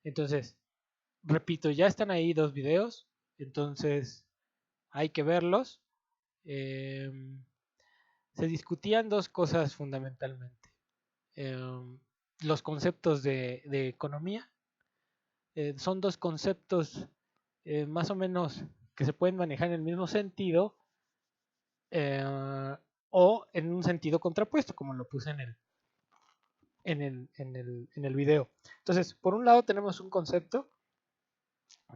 Entonces, repito, ya están ahí 2 videos, entonces hay que verlos. Se discutían 2 cosas fundamentalmente. Los conceptos de economía. Son 2 conceptos más o menos que se pueden manejar en el mismo sentido eh, o en un sentido contrapuesto, como lo puse en el video. Entonces, por un lado tenemos un concepto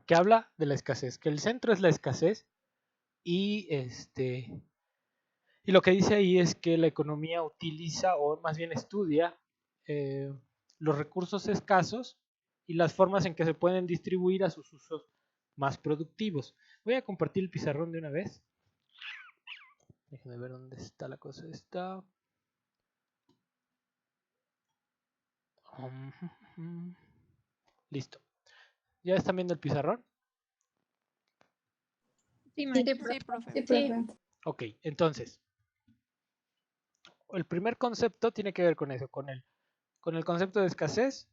que habla de la escasez, que el centro es la escasez y y lo que dice ahí es que la economía utiliza o más bien estudia eh, los recursos escasos y las formas en que se pueden distribuir a sus usos más productivos. Voy a compartir el pizarrón de una vez. Déjenme ver dónde está la cosa esta. Listo. ¿Ya están viendo el pizarrón? Sí, Sí, profe. Sí, profe. Ok, entonces, el primer concepto tiene que ver con eso, con el concepto de escasez.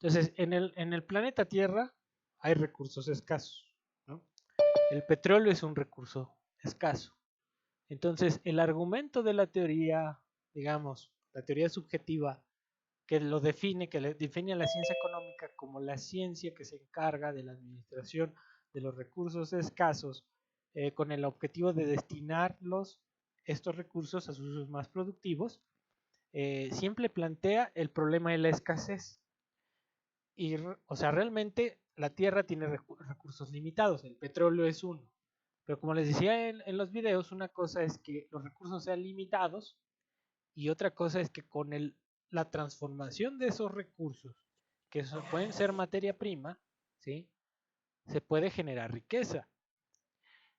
Entonces, en el planeta Tierra hay recursos escasos, ¿no? El petróleo es un recurso escaso. Entonces, el argumento de la teoría, digamos, la teoría subjetiva, que lo define, que define a la ciencia económica como la ciencia que se encarga de la administración de los recursos escasos, con el objetivo de destinarlos, estos recursos, a sus usos más productivos, siempre plantea el problema de la escasez. Y, o sea, realmente la Tierra tiene recursos limitados, el petróleo es uno. Pero como les decía en los videos, una cosa es que los recursos sean limitados y otra cosa es que con la transformación de esos recursos, que pueden ser materia prima, ¿sí? Se puede generar riqueza.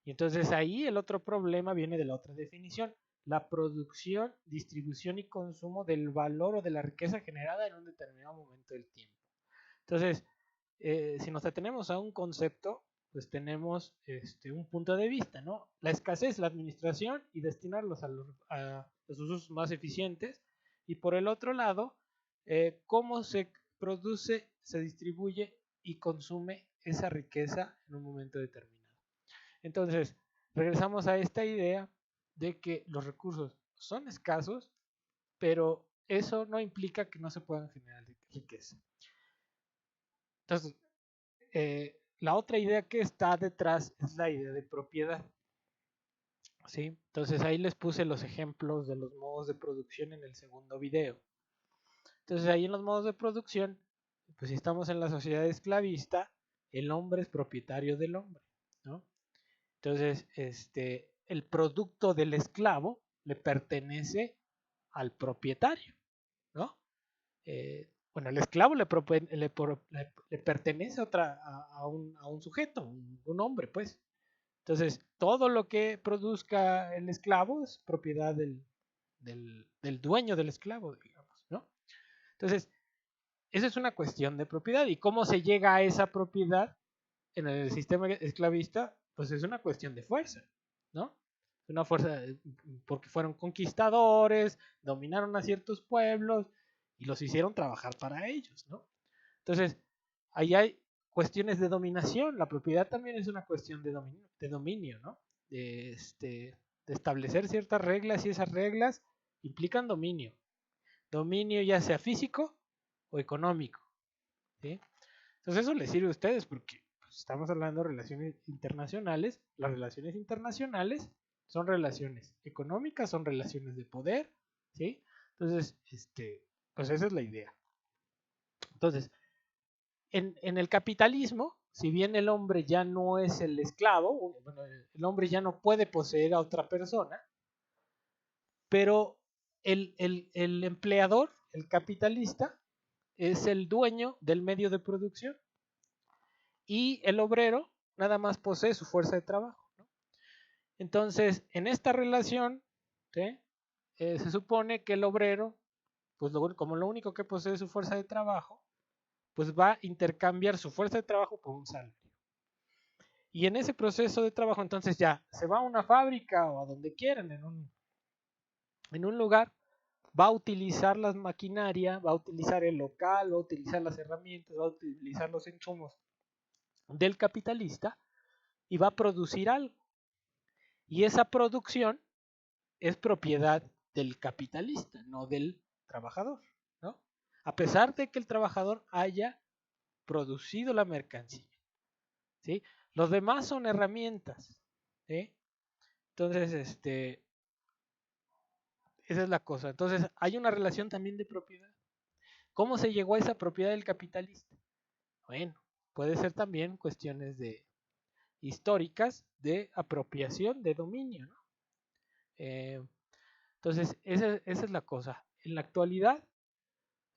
Y entonces ahí el otro problema viene de la otra definición, la producción, distribución y consumo del valor o de la riqueza generada en un determinado momento del tiempo. Entonces, si nos atenemos a un concepto, pues tenemos un punto de vista, ¿no? La escasez, la administración y destinarlos a los usos más eficientes. Y por el otro lado, cómo se produce, se distribuye y consume esa riqueza en un momento determinado. Entonces, regresamos a esta idea de que los recursos son escasos, pero eso no implica que no se puedan generar riqueza. Entonces, la otra idea que está detrás es la idea de propiedad. ¿Sí? Entonces ahí les puse los ejemplos de los modos de producción en el segundo video. Entonces ahí en los modos de producción, pues si estamos en la sociedad esclavista, el hombre es propietario del hombre, ¿no? Entonces, el producto del esclavo le pertenece al propietario, ¿no? Bueno, el esclavo le pertenece a un sujeto, un hombre, pues. Entonces, todo lo que produzca el esclavo es propiedad del dueño del esclavo, digamos, ¿no? Entonces, esa es una cuestión de propiedad. ¿Y cómo se llega a esa propiedad en el sistema esclavista? Pues es una cuestión de fuerza, ¿no? Una fuerza porque fueron conquistadores, dominaron a ciertos pueblos y los hicieron trabajar para ellos, ¿no? Entonces, ahí hay cuestiones de dominación. La propiedad también es una cuestión de dominio, ¿no? De establecer ciertas reglas y esas reglas implican dominio. Dominio ya sea físico o económico, ¿sí? Entonces eso les sirve a ustedes porque pues, estamos hablando de relaciones internacionales. Las relaciones internacionales son relaciones económicas, son relaciones de poder, ¿sí? Entonces, pues esa es la idea. Entonces, en el capitalismo, si bien el hombre ya no es el esclavo, bueno, el hombre ya no puede poseer a otra persona, pero el empleador, el capitalista, es el dueño del medio de producción y el obrero nada más posee su fuerza de trabajo, ¿no? Entonces, en esta relación, ¿sí? Se supone que el obrero, pues como lo único que posee es su fuerza de trabajo, pues va a intercambiar su fuerza de trabajo por un salario. Y en ese proceso de trabajo, entonces ya se va a una fábrica o a donde quieran, en un lugar, va a utilizar las maquinarias, va a utilizar el local, va a utilizar las herramientas, va a utilizar los insumos del capitalista y va a producir algo. Y esa producción es propiedad del capitalista, no del trabajador, ¿no? A pesar de que el trabajador haya producido la mercancía, ¿sí? Los demás son herramientas, ¿sí? Entonces, esa es la cosa. Entonces, hay una relación también de propiedad. ¿Cómo se llegó a esa propiedad del capitalista? Bueno, puede ser también cuestiones de históricas de apropiación de dominio, ¿no? Eh, entonces, esa es la cosa. En la actualidad,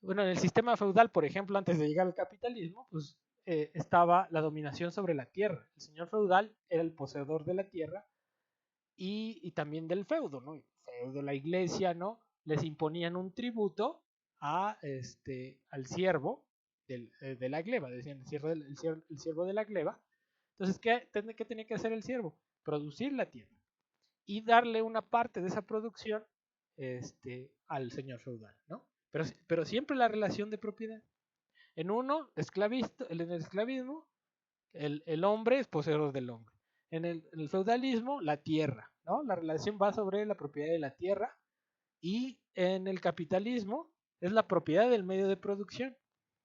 bueno, en el sistema feudal, por ejemplo, antes de llegar al capitalismo, pues estaba la dominación sobre la tierra. El señor feudal era el poseedor de la tierra y también del feudo, ¿no? El feudo, la iglesia, ¿no? Les imponían un tributo al siervo de la gleba, decían el siervo de la gleba. Entonces, ¿qué tenía que hacer el siervo? Producir la tierra y darle una parte de esa producción al señor feudal, ¿no? Pero siempre la relación de propiedad. En uno, en el esclavismo, el hombre es poseedor del hombre. En el feudalismo, la tierra, ¿no? La relación va sobre la propiedad de la tierra y en el capitalismo es la propiedad del medio de producción,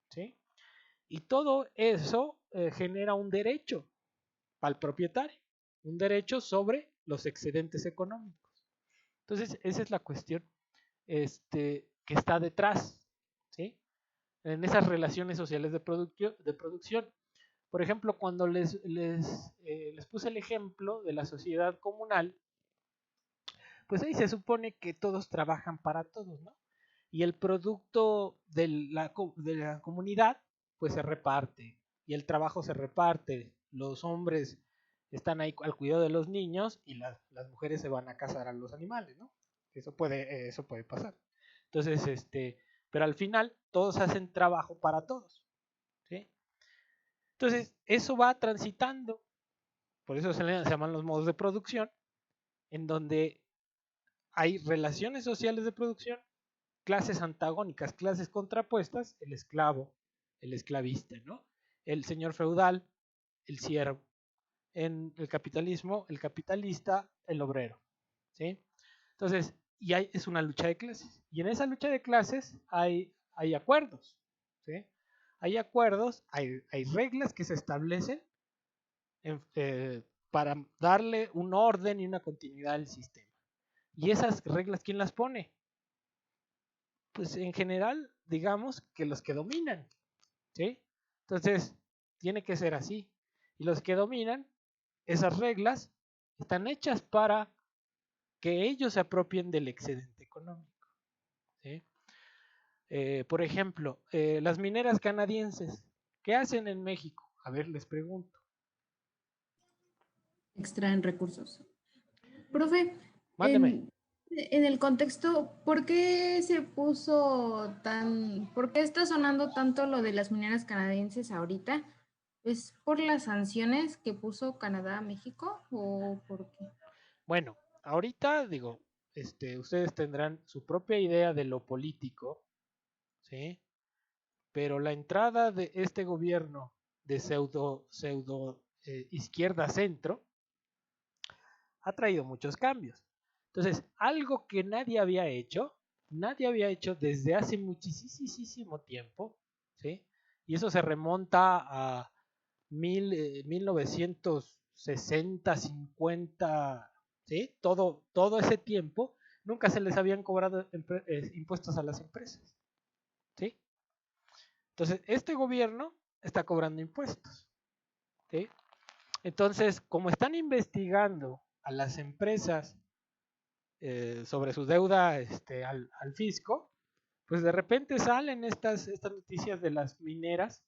¿sí? Y todo eso genera un derecho al propietario, un derecho sobre los excedentes económicos. Entonces, esa es la cuestión que está detrás, ¿sí? En esas relaciones sociales de producción. Por ejemplo, cuando les puse el ejemplo de la sociedad comunal, pues ahí se supone que todos trabajan para todos, ¿no? Y el producto de la comunidad, pues se reparte, y el trabajo se reparte. Los hombres están ahí al cuidado de los niños y las mujeres se van a cazar a los animales, ¿no? Eso puede pasar. Entonces, pero al final todos hacen trabajo para todos, ¿sí? Entonces, eso va transitando, por eso se llaman los modos de producción, en donde hay relaciones sociales de producción, clases antagónicas, clases contrapuestas, el esclavo, el esclavista, ¿no? El señor feudal, el siervo. En el capitalismo, el capitalista, el obrero, ¿sí? Entonces, es una lucha de clases. Y en esa lucha de clases hay acuerdos, ¿sí? Hay acuerdos, hay reglas que se establecen para darle un orden y una continuidad al sistema. ¿Y esas reglas quién las pone? Pues en general, digamos que los que dominan, ¿sí? Entonces, tiene que ser así. Y los que dominan, esas reglas están hechas para que ellos se apropien del excedente económico, ¿sí? Por ejemplo, las mineras canadienses, ¿qué hacen en México? A ver, les pregunto. Extraen recursos. Profe, Mándeme. en el contexto, ¿por qué se puso por qué está sonando tanto lo de las mineras canadienses ahorita? ¿Es por las sanciones que puso Canadá a México o por qué? Bueno, ahorita digo, ustedes tendrán su propia idea de lo político, ¿sí? Pero la entrada de este gobierno de pseudo izquierda centro ha traído muchos cambios. Entonces, algo que nadie había hecho desde hace muchísimo tiempo, ¿sí? Y eso se remonta a 1960, 50, ¿sí? Todo ese tiempo, nunca se les habían cobrado impuestos a las empresas, ¿sí? Entonces, este gobierno está cobrando impuestos, ¿sí? Entonces, como están investigando a las empresas sobre su deuda al fisco, pues de repente salen estas noticias de las mineras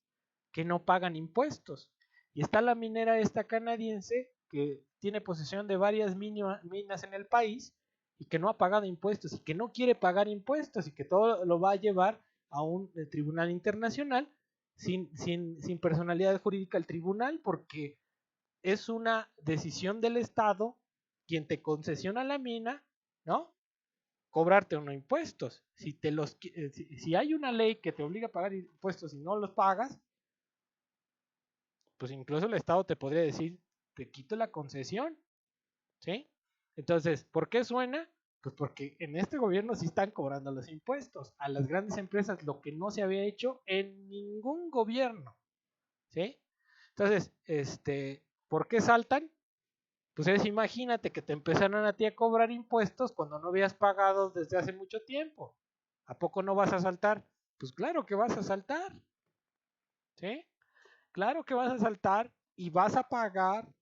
que no pagan impuestos. Y está la minera esta canadiense que tiene posesión de varias minas en el país y que no ha pagado impuestos y que no quiere pagar impuestos y que todo lo va a llevar a un tribunal internacional sin personalidad jurídica el tribunal porque es una decisión del Estado quien te concesiona la mina, ¿no? cobrarte unos impuestos. Si hay una ley que te obliga a pagar impuestos y no los pagas, pues incluso el Estado te podría decir, te quito la concesión, ¿sí? Entonces, ¿por qué suena? Pues porque en este gobierno sí están cobrando los impuestos a las grandes empresas, lo que no se había hecho en ningún gobierno, ¿sí? Entonces, ¿por qué saltan? Pues imagínate que te empezaran a ti a cobrar impuestos cuando no habías pagado desde hace mucho tiempo. ¿A poco no vas a saltar? Pues claro que vas a saltar, ¿sí? Claro que vas a saltar y vas a pagar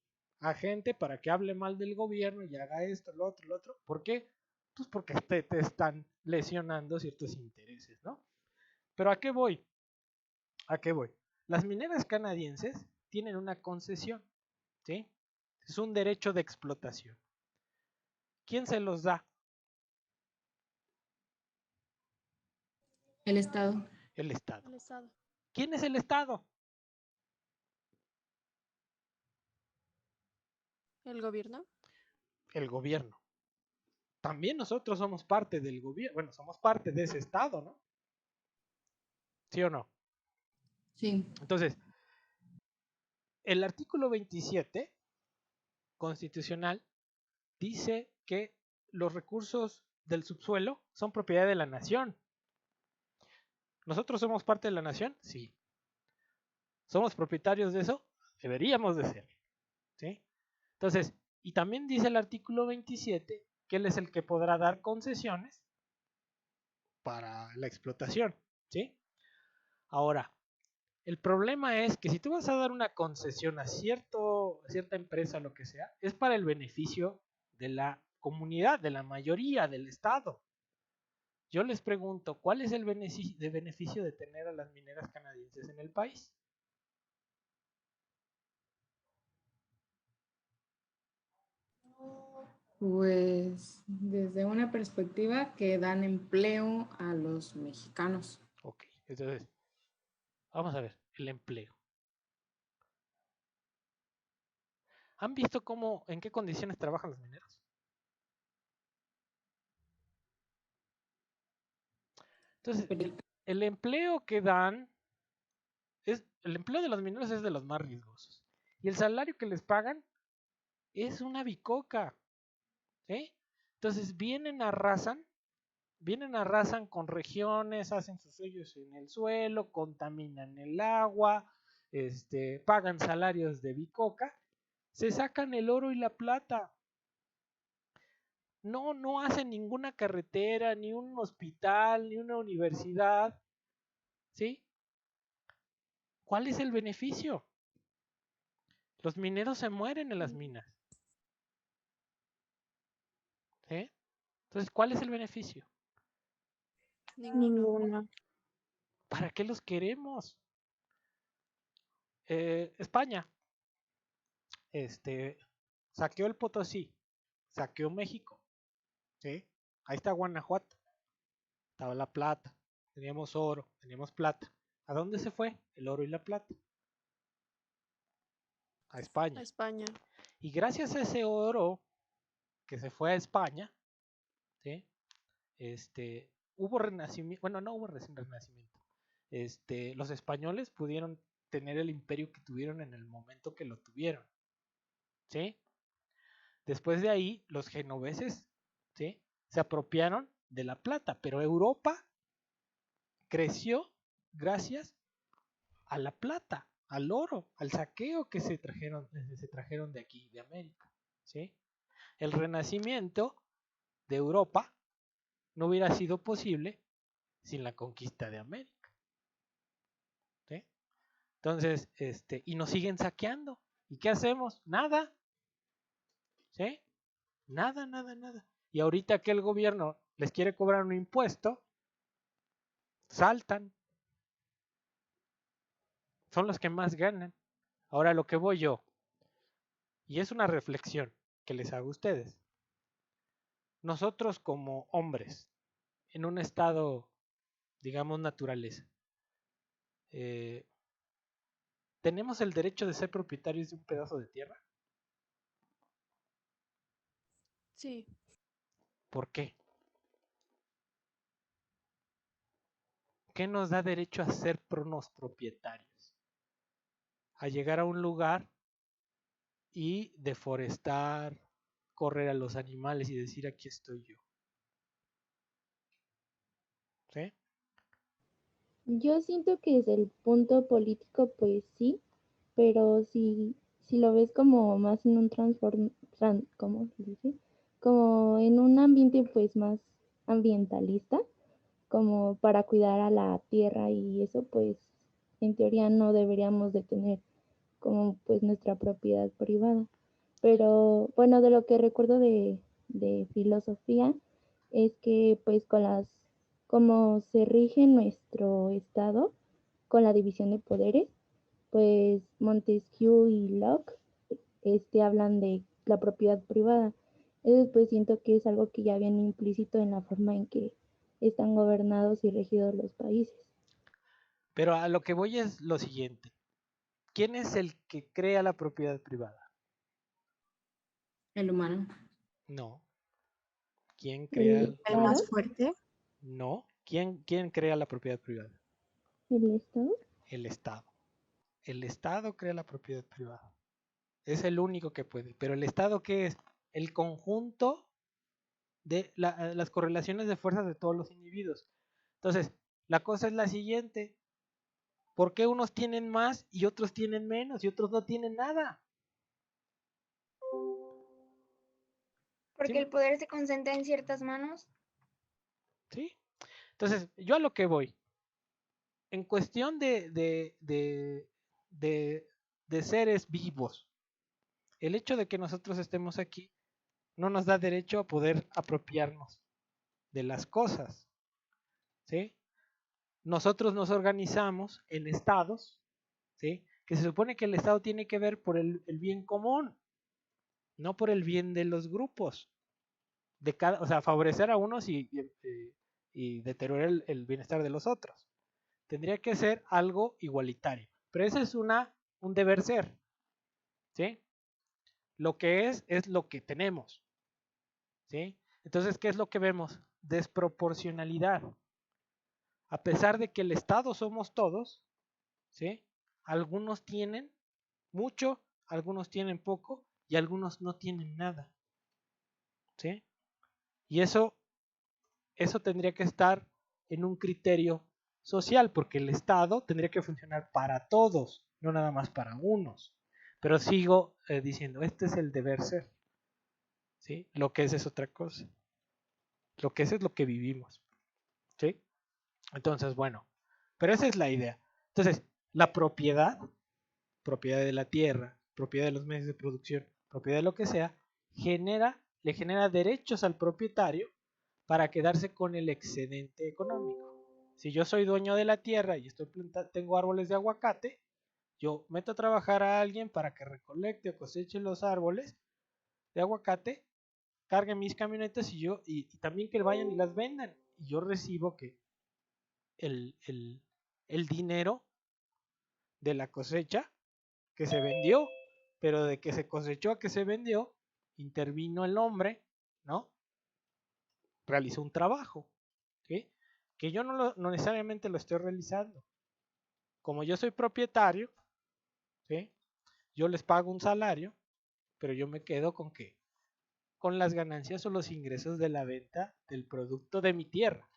a gente para que hable mal del gobierno y haga esto, lo otro, lo otro. ¿Por qué? Pues porque te están lesionando ciertos intereses, ¿no? Pero ¿a qué voy? ¿A qué voy? Las mineras canadienses tienen una concesión, ¿sí? Es un derecho de explotación. ¿Quién se los da? El Estado. El Estado. El Estado. ¿Quién es el Estado? El gobierno. El gobierno. También nosotros somos parte del gobierno, bueno, somos parte de ese Estado, ¿no? ¿Sí o no? Sí. Entonces, el artículo 27 constitucional dice que los recursos del subsuelo son propiedad de la nación. ¿Nosotros somos parte de la nación? Sí. ¿Somos propietarios de eso? Deberíamos de ser. ¿Sí? Entonces, y también dice el artículo 27 que él es el que podrá dar concesiones para la explotación. ¿Sí? Ahora, el problema es que si tú vas a dar una concesión a cierta empresa, lo que sea, es para el beneficio de la comunidad, de la mayoría, del Estado. Yo les pregunto, ¿cuál es el beneficio de tener a las mineras canadienses en el país? Pues desde una perspectiva que dan empleo a los mexicanos. Ok, entonces, vamos a ver, el empleo. ¿Han visto en qué condiciones trabajan los mineros? Entonces, el empleo que dan, el empleo de los mineros es de los más riesgosos. Y el salario que les pagan es una bicoca. ¿Sí? Entonces vienen, arrasan con regiones, hacen sus hoyos en el suelo, contaminan el agua, pagan salarios de bicoca, se sacan el oro y la plata. No hacen ninguna carretera, ni un hospital, ni una universidad. ¿Sí? ¿Cuál es el beneficio? Los mineros se mueren en las minas. ¿Sí? Entonces, ¿cuál es el beneficio? Ninguno. ¿Para qué los queremos? España, saqueó el Potosí, saqueó México, ¿sí? Ahí está Guanajuato, estaba la plata, teníamos oro, teníamos plata. ¿A dónde se fue el oro y la plata? A A España. España. Y gracias a ese oro que se fue a España, ¿sí? Hubo renacimiento, bueno, no hubo renacimiento. Los españoles pudieron tener el imperio que tuvieron en el momento que lo tuvieron, ¿sí? Después de ahí, los genoveses, ¿sí? Se apropiaron de la plata, pero Europa creció gracias a la plata, al oro, al saqueo que se trajeron de aquí, de América, ¿sí? El renacimiento de Europa no hubiera sido posible sin la conquista de América, ¿sí? Entonces, y nos siguen saqueando. ¿Y qué hacemos? Nada, ¿sí? Nada, nada, nada. Y ahorita que el gobierno les quiere cobrar un impuesto, saltan, son los que más ganan. Ahora lo que voy yo, y es una reflexión que les hago a ustedes. Nosotros como hombres, en un estado, digamos, naturaleza, eh, ¿tenemos el derecho de ser propietarios de un pedazo de tierra? Sí. ¿Por qué? ¿qué nos da derecho a ser propietarios? A llegar a un lugar y deforestar, correr a los animales y decir aquí estoy yo. ¿Sí? Yo siento que desde el punto político, pues sí, pero si lo ves como más en un ¿cómo se dice? Como en un ambiente pues más ambientalista, como para cuidar a la tierra y eso, pues en teoría no deberíamos de tener como pues nuestra propiedad privada. Pero bueno, de lo que recuerdo de filosofía es que pues como se rige nuestro estado con la división de poderes, pues Montesquieu y Locke hablan de la propiedad privada. Entonces pues siento que es algo que ya viene implícito en la forma en que están gobernados y regidos los países. Pero a lo que voy es lo siguiente. ¿Quién es el que crea la propiedad privada? El humano. No. ¿Quién crea? ¿El El más Estado? fuerte. No. ¿Quién crea la propiedad privada? ¿El Estado? El Estado. El Estado crea la propiedad privada. Es el único que puede. Pero el Estado, ¿qué es? El conjunto de las correlaciones de fuerzas de todos los individuos. Entonces, la cosa es la siguiente. ¿Por qué unos tienen más y otros tienen menos y otros no tienen nada? ¿Sí? Porque el poder se concentra en ciertas manos. ¿Sí? Entonces, yo a lo que voy. En cuestión de seres vivos, el hecho de que nosotros estemos aquí no nos da derecho a poder apropiarnos de las cosas. ¿Sí? Nosotros nos organizamos en estados, ¿sí? Que se supone que el estado tiene que ver por el bien común, no por el bien de los grupos. O sea, favorecer a unos y deteriorar el bienestar de los otros. Tendría que ser algo igualitario. Pero ese es un deber ser. ¿Sí? Lo que es lo que tenemos. ¿Sí? Entonces, ¿qué es lo que vemos? Desproporcionalidad. A pesar de que el Estado somos todos, ¿sí? Algunos tienen mucho, algunos tienen poco y algunos no tienen nada. ¿Sí? Y eso tendría que estar en un criterio social, porque el Estado tendría que funcionar para todos, no nada más para unos. Pero sigo diciendo, este es el deber ser. ¿Sí? Lo que es otra cosa. Lo que es lo que vivimos. ¿Sí? Entonces, bueno, pero esa es la idea. Entonces, la propiedad de la tierra, propiedad de los medios de producción, propiedad de lo que sea, le genera derechos al propietario para quedarse con el excedente económico. Si yo soy dueño de la tierra y tengo árboles de aguacate, yo meto a trabajar a alguien para que recolecte o coseche los árboles de aguacate, cargue mis camionetas y también que vayan y las vendan. Y yo recibo que el, el, el dinero de la cosecha que se vendió, pero de que se cosechó a que se vendió, intervino el hombre, ¿no? Realizó un trabajo, ¿sí? Que yo no necesariamente lo estoy realizando. Como yo soy propietario, ¿sí? Yo les pago un salario, pero yo me quedo con qué? Con las ganancias o los ingresos de la venta del producto de mi tierra,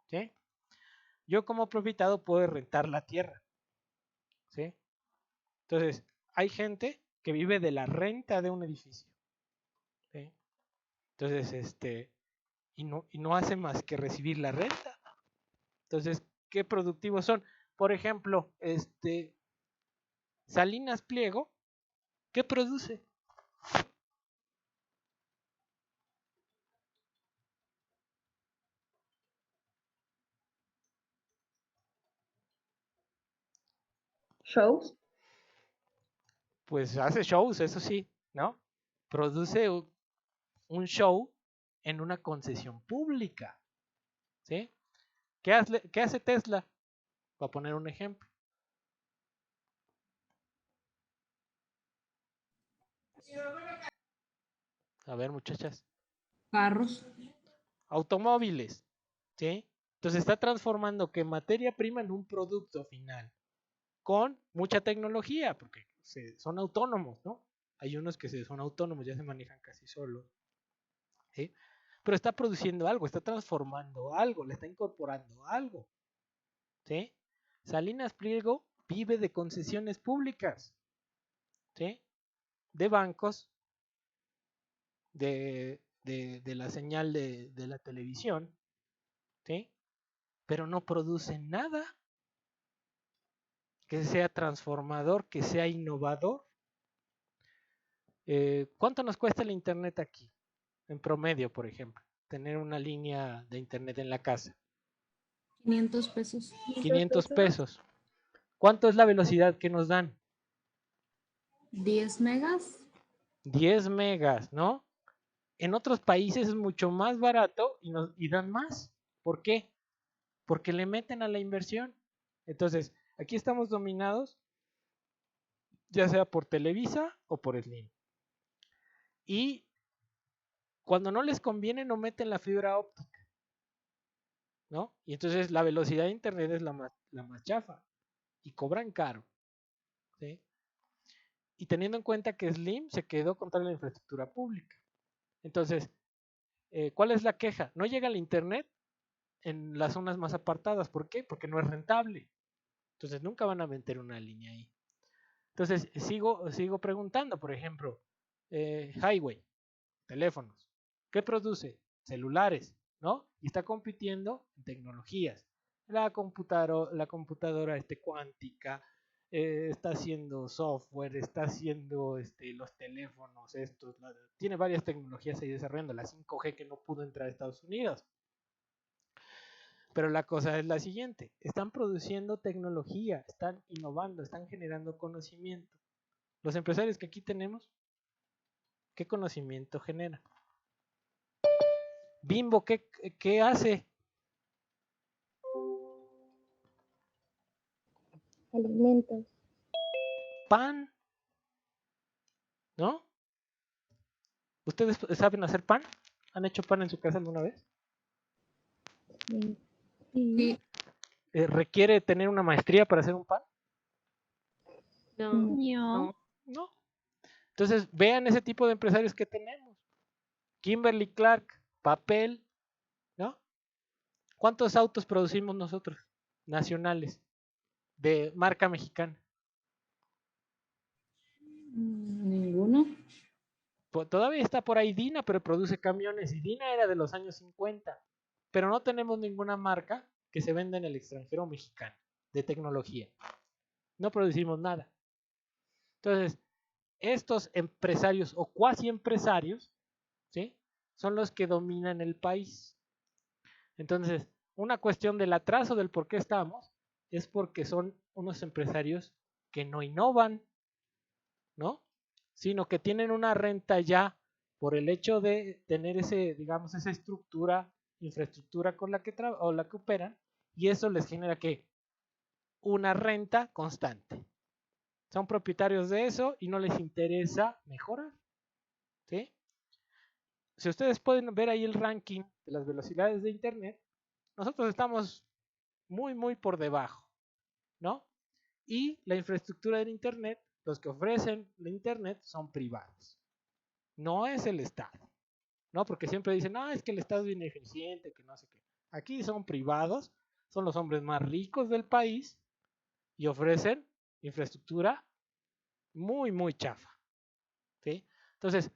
¿sí? Yo como propietario puedo rentar la tierra, ¿sí? Entonces, hay gente que vive de la renta de un edificio, ¿sí? Entonces, y no hace más que recibir la renta. Entonces, ¿qué productivos son? Por ejemplo, Salinas Pliego, ¿qué produce? Shows. Pues hace shows, eso sí, ¿no? Produce un show en una concesión pública, ¿sí? ¿Qué hace Tesla? Para poner un ejemplo. A ver, muchachas. Carros. Automóviles, ¿sí? Entonces está transformando que materia prima en un producto final con mucha tecnología, porque son autónomos, ¿no? Hay unos que son autónomos, ya se manejan casi solos, ¿sí? Pero está produciendo algo, está transformando algo, le está incorporando algo, ¿sí? Salinas Pliego vive de concesiones públicas, ¿sí? De bancos, de la señal de la televisión, ¿sí? Pero no produce nada que sea transformador, que sea innovador. ¿Cuánto nos cuesta el internet aquí? En promedio, por ejemplo, tener una línea de internet en la casa. 500 pesos. 500 pesos. ¿Cuánto es la velocidad que nos dan? 10 megas. 10 megas, ¿no? En otros países es mucho más barato y dan más. ¿Por qué? Porque le meten a la inversión. Entonces, aquí estamos dominados, ya sea por Televisa o por Slim. Y cuando no les conviene, no meten la fibra óptica, ¿no? Y entonces la velocidad de internet es la más chafa y cobran caro, ¿sí? Y teniendo en cuenta que Slim se quedó contra la infraestructura pública. Entonces, ¿cuál es la queja? No llega el internet en las zonas más apartadas. ¿Por qué? Porque no es rentable. Entonces nunca van a meter una línea ahí. Entonces sigo preguntando, por ejemplo, Highway, teléfonos. ¿Qué produce? Celulares, ¿no? Y está compitiendo en tecnologías. La computadora cuántica, está haciendo software, está haciendo los teléfonos estos, tiene varias tecnologías ahí desarrollando, la 5G que no pudo entrar a Estados Unidos. Pero la cosa es la siguiente, están produciendo tecnología, están innovando, están generando conocimiento. Los empresarios que aquí tenemos, ¿qué conocimiento generan? Bimbo, ¿qué hace? Alimentos. Pan, ¿no? ¿Ustedes saben hacer pan? ¿Han hecho pan en su casa alguna vez? Sí. Sí. ¿Requiere tener una maestría para hacer un pan? No. No. Entonces, vean ese tipo de empresarios que tenemos. Kimberly Clark, papel, ¿no? ¿Cuántos autos producimos nosotros, nacionales, de marca mexicana? Ninguno. Todavía está por ahí Dina, pero produce camiones. Y Dina era de los años 50. Pero no tenemos ninguna marca que se venda en el extranjero mexicano de tecnología. No producimos nada. Entonces, estos empresarios o cuasi empresarios, ¿sí? Son los que dominan el país. Entonces, una cuestión del atraso del por qué estamos es porque son unos empresarios que no innovan, ¿no? Sino que tienen una renta ya por el hecho de tener digamos, esa infraestructura con la que operan, y eso les genera que una renta constante. Son propietarios de eso y no les interesa mejorar, ¿sí? Si ustedes pueden ver ahí el ranking de las velocidades de internet, nosotros estamos muy, muy por debajo, ¿no? Y la infraestructura del internet, los que ofrecen el internet son privados. No es el Estado, ¿no? Porque siempre dicen, no, es que el Estado es ineficiente, que no sé qué. Aquí son privados, son los hombres más ricos del país y ofrecen infraestructura muy, muy chafa, ¿sí? Entonces,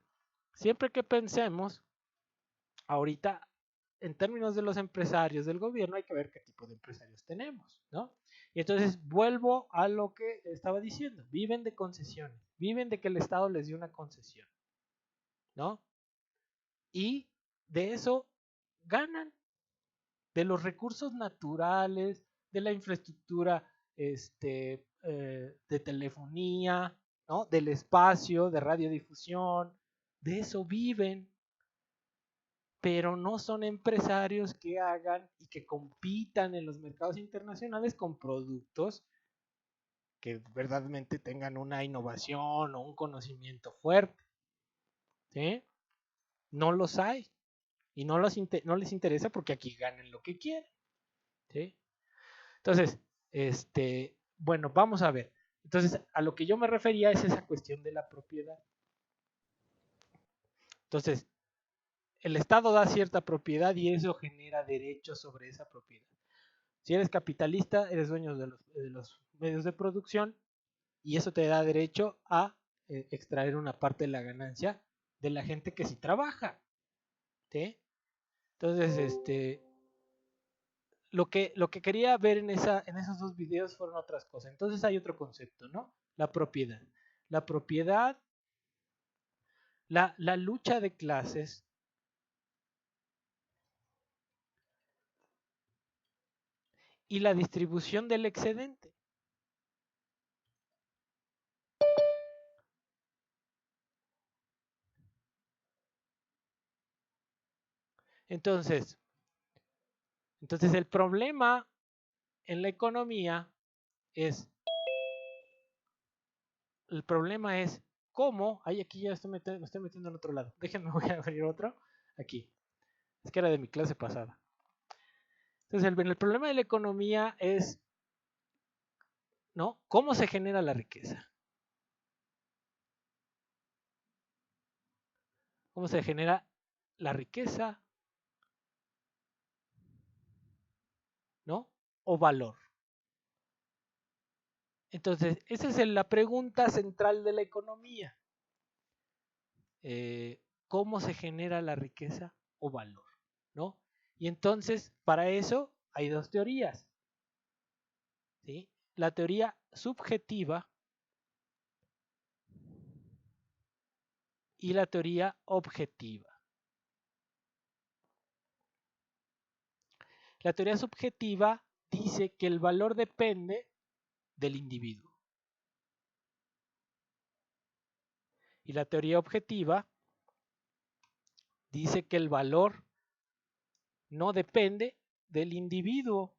siempre que pensemos, ahorita, en términos de los empresarios del gobierno, hay que ver qué tipo de empresarios tenemos, ¿no? Y entonces vuelvo a lo que estaba diciendo, viven de concesiones, viven de que el Estado les dio una concesión, ¿no? Y de eso ganan, de los recursos naturales, de la infraestructura de telefonía, ¿no? Del espacio, de radiodifusión, de eso viven, pero no son empresarios que hagan y que compitan en los mercados internacionales con productos que verdaderamente tengan una innovación o un conocimiento fuerte, ¿sí? No los hay y no les interesa porque aquí ganan lo que quieren. ¿sí? Entonces, bueno, vamos a ver. Entonces, a lo que yo me refería es esa cuestión de la propiedad. Entonces, el Estado da cierta propiedad y eso genera derechos sobre esa propiedad. Si eres capitalista, eres dueño de los medios de producción y eso te da derecho a extraer una parte de la ganancia de la gente que sí trabaja, ¿sí? Entonces, lo que quería ver en esos dos videos fueron otras cosas. Entonces hay otro concepto, ¿no? La propiedad. La propiedad, la lucha de clases y la distribución del excedente. Entonces el problema en la economía es, cómo, aquí ya me estoy metiendo en otro lado. Déjenme, voy a abrir otro, aquí. Es que era de mi clase pasada. Entonces el problema de la economía es, ¿no? ¿Cómo se genera la riqueza? ¿Cómo se genera la riqueza, ¿no? O valor. Entonces, esa es la pregunta central de la economía. ¿Cómo se genera la riqueza o valor? ¿No? Y entonces, para eso hay dos teorías. ¿Sí? La teoría subjetiva y la teoría objetiva. La teoría subjetiva dice que el valor depende del individuo. Y la teoría objetiva dice que el valor no depende del individuo.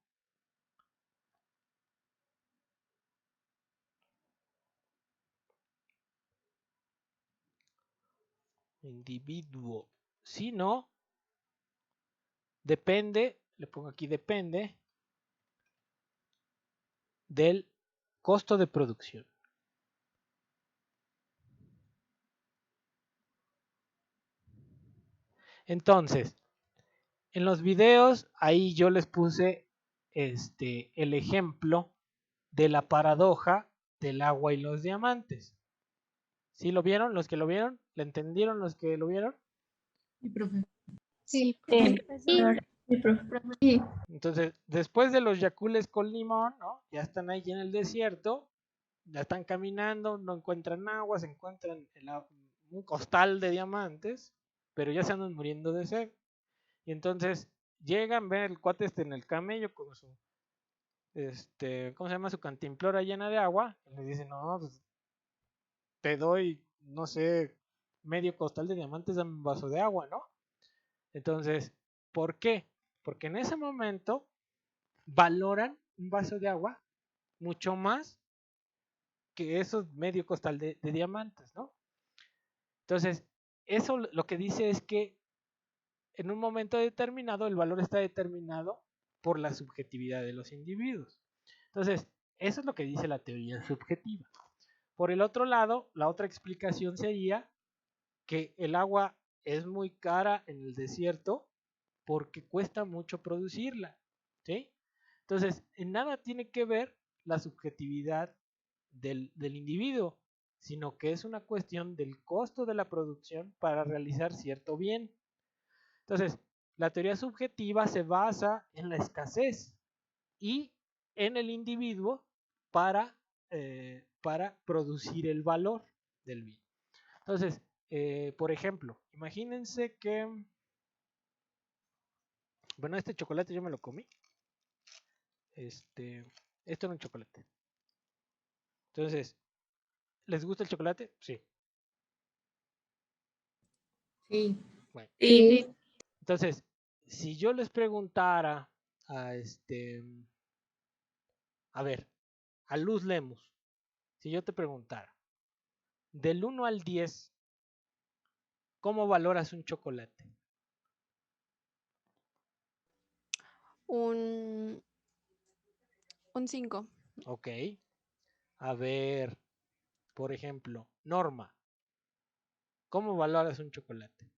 Sino depende, le pongo aquí depende del costo de producción. Entonces, en los videos ahí yo les puse el ejemplo de la paradoja del agua y los diamantes. ¿Sí lo vieron? ¿Los que lo vieron? ¿Le entendieron los que lo vieron? Sí, profe. Sí, Sí, profe. Sí. Entonces, después de los yacules con limón, ¿no? Ya están ahí en el desierto, ya están caminando, no encuentran agua, se encuentran un costal de diamantes, pero ya se andan muriendo de sed. Y entonces llegan, ven el cuate en el camello con su, ¿cómo se llama? Su cantimplora llena de agua. Y le dicen, no, pues te doy, no sé, medio costal de diamantes, dame un vaso de agua, ¿no? Entonces, ¿por qué? Porque en ese momento valoran un vaso de agua mucho más que esos medio costal de diamantes, ¿no? Entonces, eso lo que dice es que en un momento determinado el valor está determinado por la subjetividad de los individuos. Entonces, eso es lo que dice la teoría subjetiva. Por el otro lado, la otra explicación sería que el agua es muy cara en el desierto porque cuesta mucho producirla, ¿sí? Entonces, en nada tiene que ver la subjetividad del individuo, sino que es una cuestión del costo de la producción para realizar cierto bien. Entonces, la teoría subjetiva se basa en la escasez y en el individuo para producir el valor del bien. Entonces, por ejemplo, imagínense que, bueno, este chocolate yo me lo comí. Esto era un chocolate. Entonces, ¿les gusta el chocolate? Sí. Sí. Bueno, Sí. entonces, si yo les preguntara a ver, a Luz Lemus, si yo te preguntara, del 1 al 10, ¿cómo valoras un chocolate? Un Un 5. Ok. A ver, por ejemplo, Norma, ¿cómo valoras un chocolate?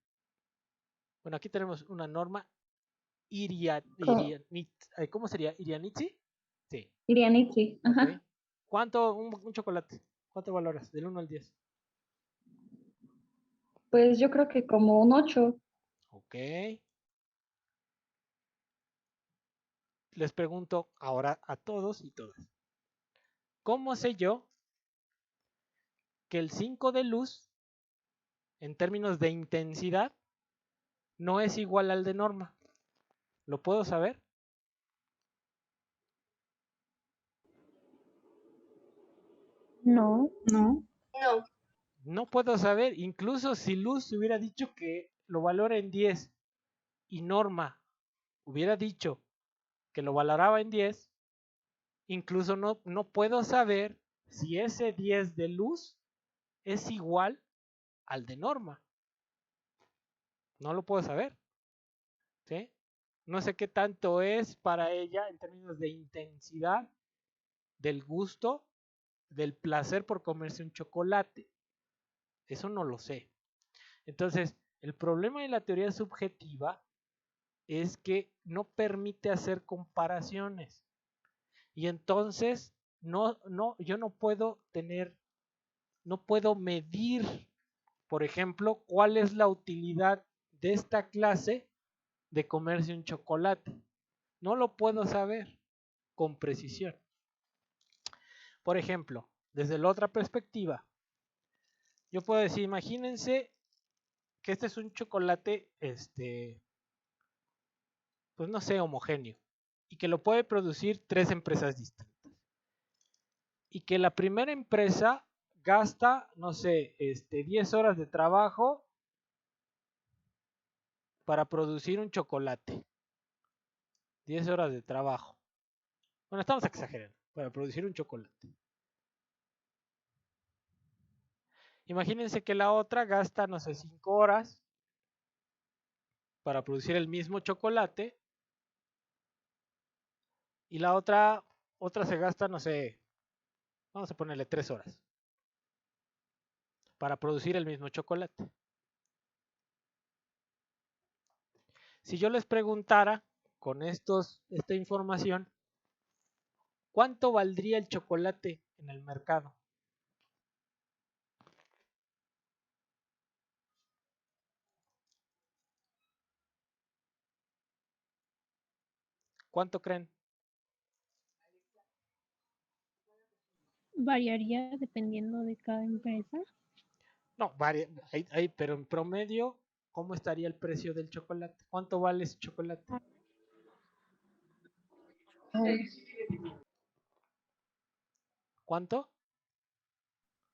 Bueno, aquí tenemos una Norma ¿cómo sería? ¿Irianitsi? Sí. Irianitsi, Ok. ajá. ¿Cuánto un chocolate? ¿Cuánto valoras? Del 1 al 10. Pues yo creo que como un 8. Ok. Les pregunto ahora a todos y todas. ¿Cómo sé yo que el 5 de luz, en términos de intensidad, no es igual al de Norma? ¿Lo puedo saber? No. No. No. No puedo saber. Incluso si Luz hubiera dicho que lo valora en 10 y Norma hubiera dicho que lo valoraba en 10, incluso no puedo saber si ese 10 de Luz es igual al de Norma. No lo puedo saber. ¿Sí? No sé qué tanto es para ella en términos de intensidad, del gusto, del placer por comerse un chocolate. Eso no lo sé. Entonces, el problema de la teoría subjetiva es que no permite hacer comparaciones. Y entonces, yo no puedo no puedo medir, por ejemplo, cuál es la utilidad de esta clase de comerse un chocolate. No lo puedo saber con precisión. Por ejemplo, desde la otra perspectiva, yo puedo decir, imagínense que este es un chocolate, pues no sé, homogéneo, y que lo puede producir 3 empresas distintas. Y que la primera empresa gasta, no sé, 10 horas de trabajo para producir un chocolate. 10 horas de trabajo. Bueno, estamos exagerando, para producir un chocolate. Imagínense que la otra gasta, no sé, 5 horas para producir el mismo chocolate. Y la otra se gasta, no sé, vamos a ponerle 3 horas para producir el mismo chocolate. Si yo les preguntara con esta información, ¿cuánto valdría el chocolate en el mercado? ¿Cuánto creen? Variaría dependiendo de cada empresa. No, pero en promedio, ¿cómo estaría el precio del chocolate? ¿Cuánto vale ese chocolate? ¿Cuánto?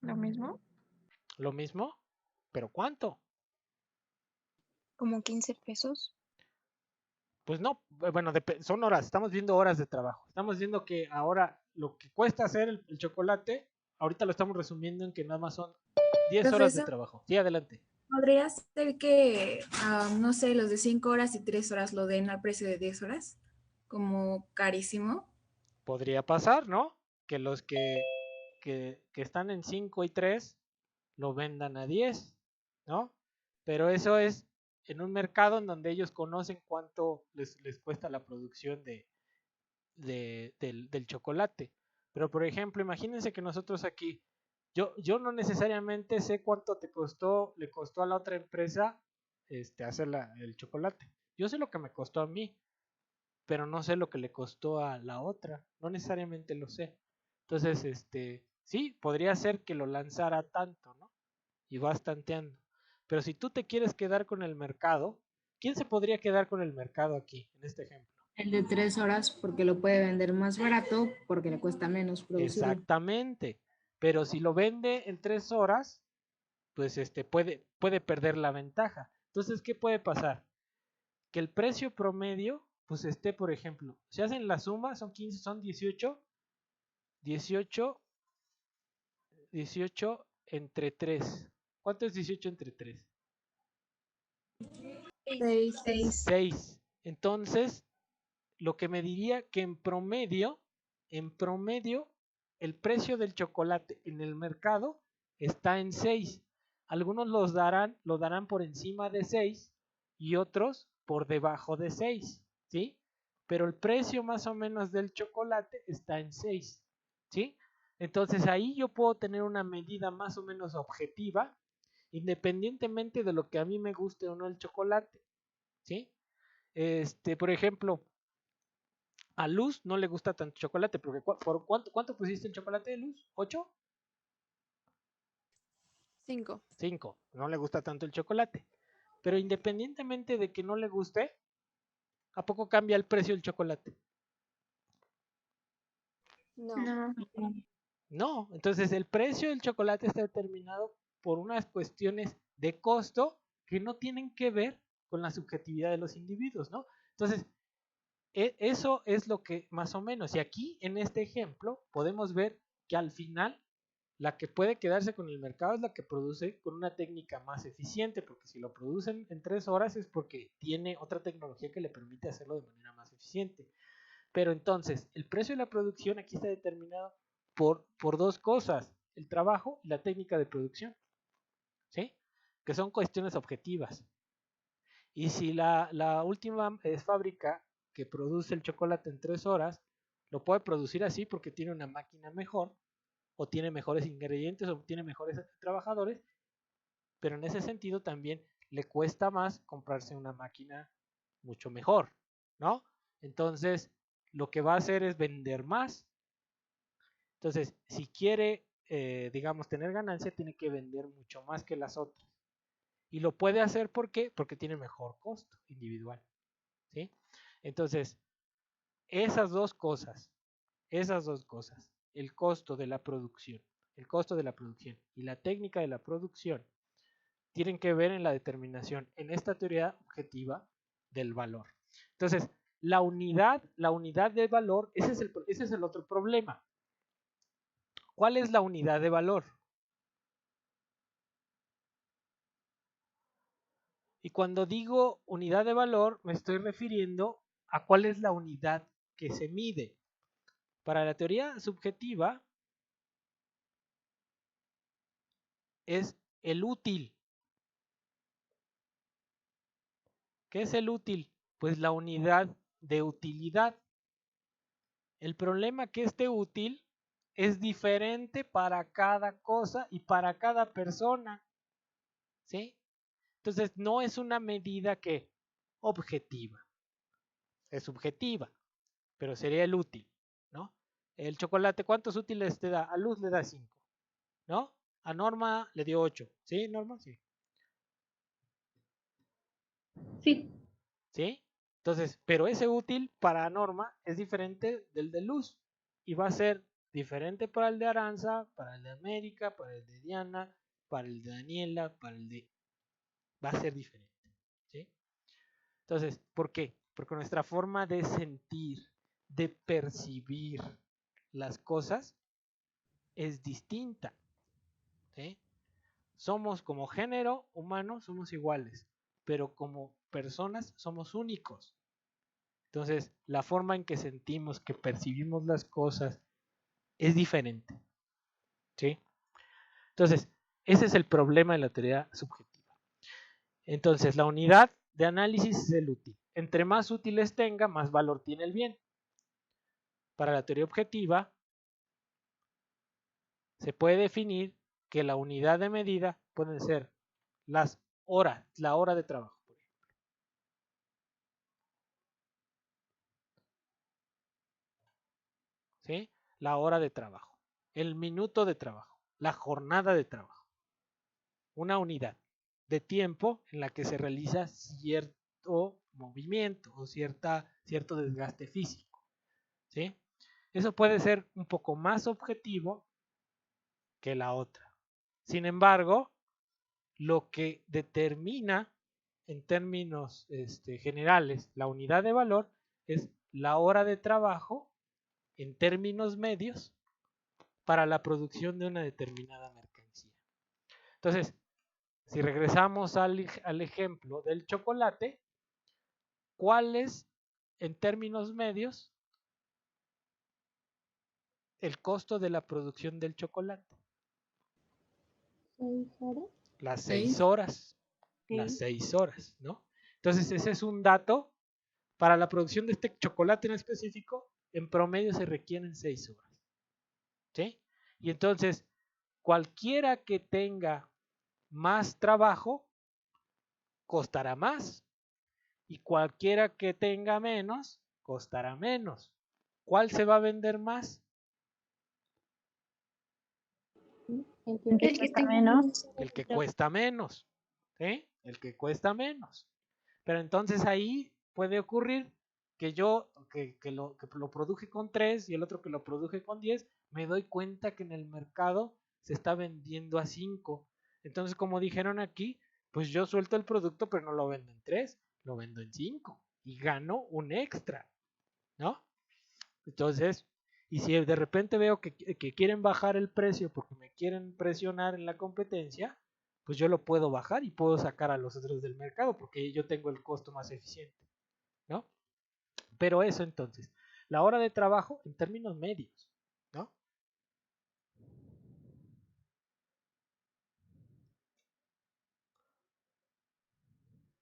¿Lo mismo? ¿Lo mismo? ¿Pero cuánto? Como 15 pesos. Pues no, bueno, son horas, estamos viendo horas de trabajo. Estamos viendo que ahora lo que cuesta hacer el chocolate, ahorita lo estamos resumiendo en que nada más son 10 horas de Profesor, trabajo. Sí, adelante. ¿podría ser que, no sé, los de 5 horas y 3 horas lo den al precio de 10 horas? Como carísimo. Podría pasar, ¿no? Que los que están en 5 y 3 lo vendan a 10, ¿no? Pero eso es en un mercado en donde ellos conocen cuánto les cuesta la producción del chocolate. Pero por ejemplo, imagínense que nosotros aquí, yo no necesariamente sé cuánto le costó a la otra empresa hacer el chocolate. Yo sé lo que me costó a mí, pero no sé lo que le costó a la otra. No necesariamente lo sé. Entonces, sí, podría ser que lo lanzara tanto, ¿no? Y vas tanteando. Pero si tú te quieres quedar con el mercado, ¿quién se podría quedar con el mercado aquí, en este ejemplo? El de 3 horas porque lo puede vender más barato porque le cuesta menos producirlo. Exactamente. Pero si lo vende en 3 horas, pues puede perder la ventaja. Entonces, ¿qué puede pasar? Que el precio promedio, pues por ejemplo, si hacen la suma, son 15, son 18, 18, 18 entre 3. ¿Cuánto es 18 entre 3? 6. 6. Entonces, lo que me diría que en promedio en promedio, el precio del chocolate en el mercado está en 6. Algunos lo darán por encima de 6 y otros por debajo de 6, ¿sí? Pero el precio más o menos del chocolate está en 6, ¿sí? Entonces ahí yo puedo tener una medida más o menos objetiva, independientemente de lo que a mí me guste o no el chocolate, ¿sí? Por ejemplo, a Luz no le gusta tanto chocolate, porque ¿por cuánto pusiste el chocolate, Luz? ¿8? 5. 5. No le gusta tanto el chocolate. Pero independientemente de que no le guste, ¿a poco cambia el precio del chocolate? No. No. No, entonces el precio del chocolate está determinado por unas cuestiones de costo que no tienen que ver con la subjetividad de los individuos, ¿no? Entonces, eso es lo que más o menos, y aquí en este ejemplo podemos ver que al final la que puede quedarse con el mercado es la que produce con una técnica más eficiente, porque si lo producen en 3 horas es porque tiene otra tecnología que le permite hacerlo de manera más eficiente. Pero entonces, el precio de la producción aquí está determinado por dos cosas, el trabajo y la técnica de producción, ¿sí? Que son cuestiones objetivas. Y si la última fábrica que produce el chocolate en 3 horas, lo puede producir así porque tiene una máquina mejor, o tiene mejores ingredientes, o tiene mejores trabajadores, pero en ese sentido también le cuesta más comprarse una máquina mucho mejor, ¿no? Entonces, lo que va a hacer es vender más. Entonces, si quiere, digamos, tener ganancia, tiene que vender mucho más que las otras. Y lo puede hacer, ¿por qué? Porque tiene mejor costo individual, ¿sí? Entonces, esas dos cosas, el costo de la producción, y la técnica de la producción, tienen que ver en la determinación, en esta teoría objetiva, del valor. Entonces, la unidad de valor, ese es el otro problema. ¿Cuál es la unidad de valor? Y cuando digo unidad de valor, me estoy refiriendo a cuál es la unidad que se mide. Para la teoría subjetiva es el útil. ¿Qué es el útil? Pues la unidad de utilidad. El problema es que este útil es diferente para cada cosa y para cada persona, ¿sí? Entonces no es una medida que objetiva, es subjetiva, pero sería el útil, ¿no? El chocolate, ¿cuántos útiles te da? A Luz le da 5, ¿no? A Norma le dio 8, ¿sí, Norma? Sí. Sí. ¿Sí? Entonces, pero ese útil para Norma es diferente del de Luz y va a ser diferente para el de Aranza, para el de América, para el de Diana, para el de Daniela, para el de... Va a ser diferente, ¿sí? Entonces, ¿por qué? Porque nuestra forma de sentir, de percibir las cosas es distinta, ¿sí? Somos como género humano, somos iguales, pero como personas somos únicos. Entonces, la forma en que sentimos, que percibimos las cosas es diferente, ¿sí? Entonces, ese es el problema de la teoría subjetiva. Entonces, la unidad de análisis es el útil. Entre más útiles tenga, más valor tiene el bien. Para la teoría objetiva, se puede definir que la unidad de medida pueden ser las horas, la hora de trabajo, por ejemplo. ¿Sí? La hora de trabajo, el minuto de trabajo, la jornada de trabajo. Una unidad de tiempo en la que se realiza cierto movimiento o cierto desgaste físico, ¿sí? Eso puede ser un poco más objetivo que la otra. Sin embargo, lo que determina en términos generales la unidad de valor es la hora de trabajo en términos medios para la producción de una determinada mercancía. Entonces, si regresamos al ejemplo del chocolate, ¿cuál es en términos medios el costo de la producción del chocolate. 6 horas. Las Seis. 6 horas. Las 6 horas, ¿no? Entonces ese es un dato. Para la producción de este chocolate en específico, en promedio se requieren 6 horas. ¿Sí? Y entonces, cualquiera que tenga más trabajo, costará más. Y cualquiera que tenga menos, costará menos. ¿Cuál se va a vender más? El que El que El que cuesta tenga menos. menos. El que cuesta menos. ¿Sí? El que cuesta menos. Pero entonces ahí puede ocurrir que yo, que lo produje con 3 y el otro que lo produje con 10, me doy cuenta que en el mercado se está vendiendo a 5. Entonces, como dijeron aquí, pues yo suelto el producto, pero no lo vendo en 3, lo vendo en 5 y gano un extra, ¿no? Entonces, y si de repente veo que quieren bajar el precio porque me quieren presionar en la competencia, pues yo lo puedo bajar y puedo sacar a los otros del mercado porque yo tengo el costo más eficiente, ¿no? Pero eso entonces, la hora de trabajo en términos medios, ¿no?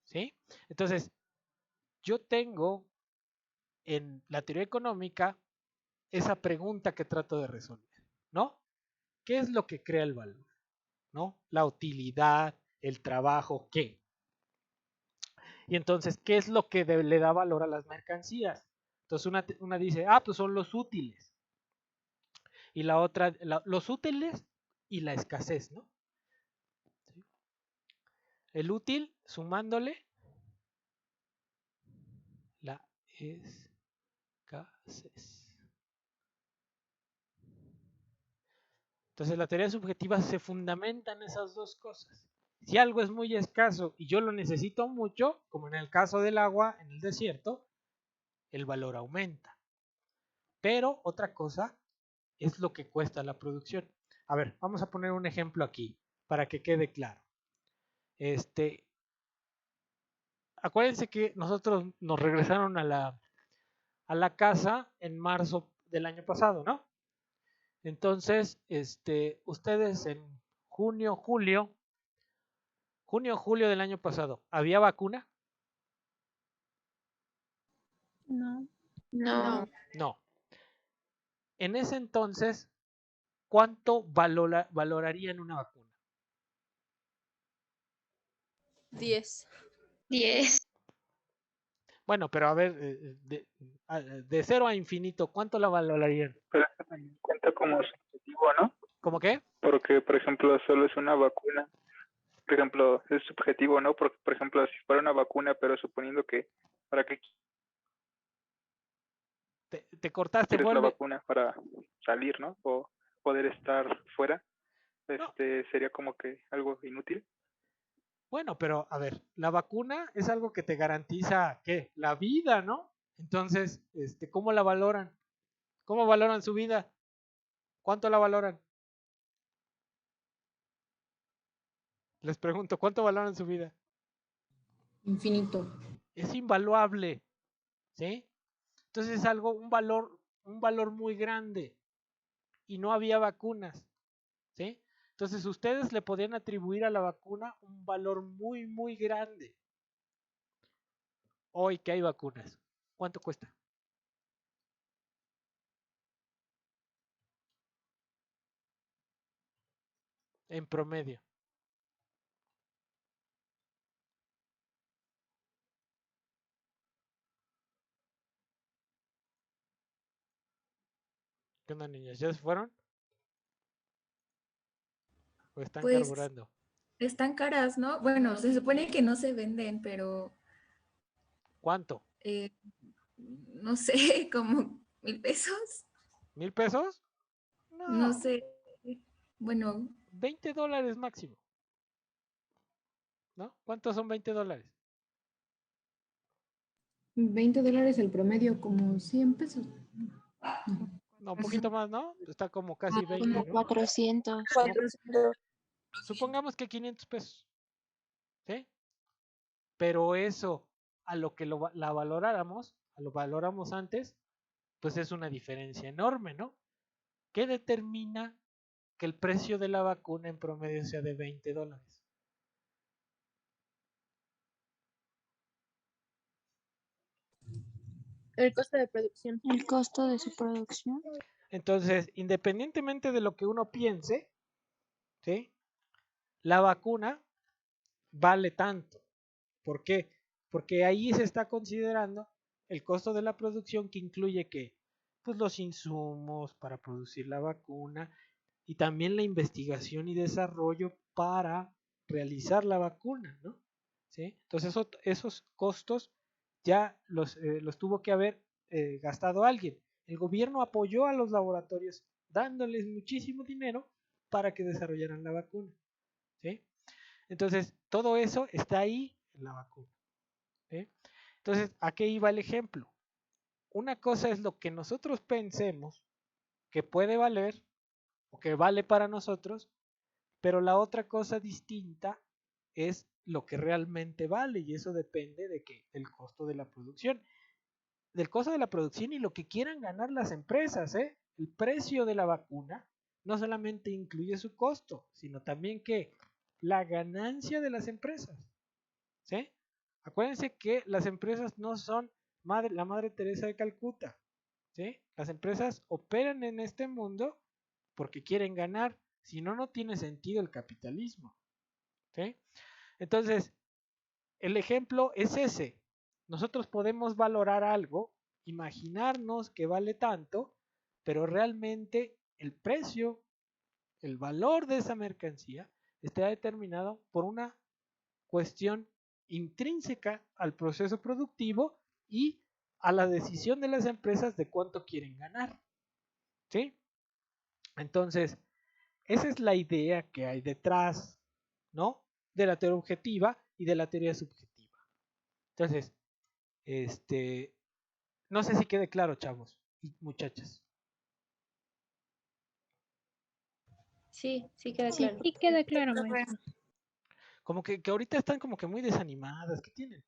¿Sí? Entonces, yo tengo en la teoría económica esa pregunta que trato de resolver, ¿no? ¿Qué es lo que crea el valor? ¿No? La utilidad, el trabajo, ¿qué? Y entonces, ¿qué es lo que le da valor a las mercancías? Entonces, una dice, pues son los útiles. Y la otra, los útiles y la escasez, ¿no? ¿Sí? El útil sumándole la escasez. Entonces, la teoría subjetiva se fundamenta en esas dos cosas. Si algo es muy escaso y yo lo necesito mucho, como en el caso del agua en el desierto, el valor aumenta. Pero otra cosa es lo que cuesta la producción. A ver, vamos a poner un ejemplo aquí para que quede claro. Acuérdense que nosotros nos regresaron a la casa en marzo del año pasado, ¿no? Entonces, ustedes en junio, julio del año pasado, ¿había vacuna? No. No. No. En ese entonces, ¿cuánto valorarían una vacuna? 10. 10. Bueno, pero a ver, de 0 a infinito, ¿cuánto la valorarían? Pero eso también cuenta como subjetivo, ¿no? ¿Cómo qué? Porque, por ejemplo, solo es una vacuna. Por ejemplo, es subjetivo, ¿no? Porque, por ejemplo, si fuera una vacuna, pero suponiendo que, ¿para qué Te cortaste, quieres la vuelve. vacuna? Para salir, ¿no? O poder estar fuera. No. Sería como que algo inútil. Bueno, pero a ver, la vacuna es algo que te garantiza, ¿qué? La vida, ¿no? Entonces, ¿cómo la valoran? ¿Cómo valoran su vida? ¿Cuánto la valoran? Les pregunto, ¿cuánto valoran su vida? Infinito. Es invaluable, ¿sí? Entonces es algo, un valor muy grande y no había vacunas, ¿sí? Entonces ustedes le podían atribuir a la vacuna un valor muy, muy grande. Hoy que hay vacunas, ¿cuánto cuesta? En promedio. ¿Qué onda, niñas? ¿Ya se fueron? ¿O están Pues carburando? están caras, ¿no? Bueno, se supone que no se venden, pero ¿Cuánto? eh, no sé, como 1,000 pesos. ¿$1,000? No No, sé. Bueno, $20 máximo, ¿no? ¿Cuántos son $20? $20 el promedio, como 100 pesos. No, un poquito más, ¿no? Está como casi 20, Como ¿no? 400. ¿No? Supongamos que $500, ¿sí? Pero eso, a lo que la valoráramos, a lo valoramos antes, pues es una diferencia enorme, ¿no? ¿Qué determina que el precio de la vacuna en promedio sea de $20? El costo de producción. El costo de su producción. Entonces, independientemente de lo que uno piense, ¿sí? La vacuna vale tanto. ¿Por qué? Porque ahí se está considerando el costo de la producción, que incluye que pues los insumos para producir la vacuna y también la investigación y desarrollo para realizar la vacuna, ¿no? ¿Sí? Entonces esos costos ya los tuvo que haber gastado alguien. El gobierno apoyó a los laboratorios dándoles muchísimo dinero para que desarrollaran la vacuna, ¿sí? Entonces, todo eso está ahí en la vacuna, ¿sí? Entonces, ¿a qué iba el ejemplo? Una cosa es lo que nosotros pensemos que puede valer o que vale para nosotros, pero la otra cosa distinta es lo que realmente vale, y eso depende de que del costo de la producción, del costo de la producción y lo que quieran ganar las empresas, ¿eh? El precio de la vacuna no solamente incluye su costo, sino también que la ganancia de las empresas, ¿sí? Acuérdense que las empresas no son la Madre Teresa de Calcuta, ¿sí? Las empresas operan en este mundo porque quieren ganar, si no, no tiene sentido el capitalismo, ¿sí? Entonces, el ejemplo es ese. Nosotros podemos valorar algo, imaginarnos que vale tanto, pero realmente el precio, el valor de esa mercancía está determinado por una cuestión intrínseca al proceso productivo y a la decisión de las empresas de cuánto quieren ganar, ¿sí? Entonces, esa es la idea que hay detrás, ¿no? De la teoría objetiva y de la teoría subjetiva. Entonces, este, no sé si quede claro, chavos y muchachas. Sí, sí queda Sí, claro. sí queda claro, maestro. Como que ahorita están como que muy desanimadas. ¿Qué tienen?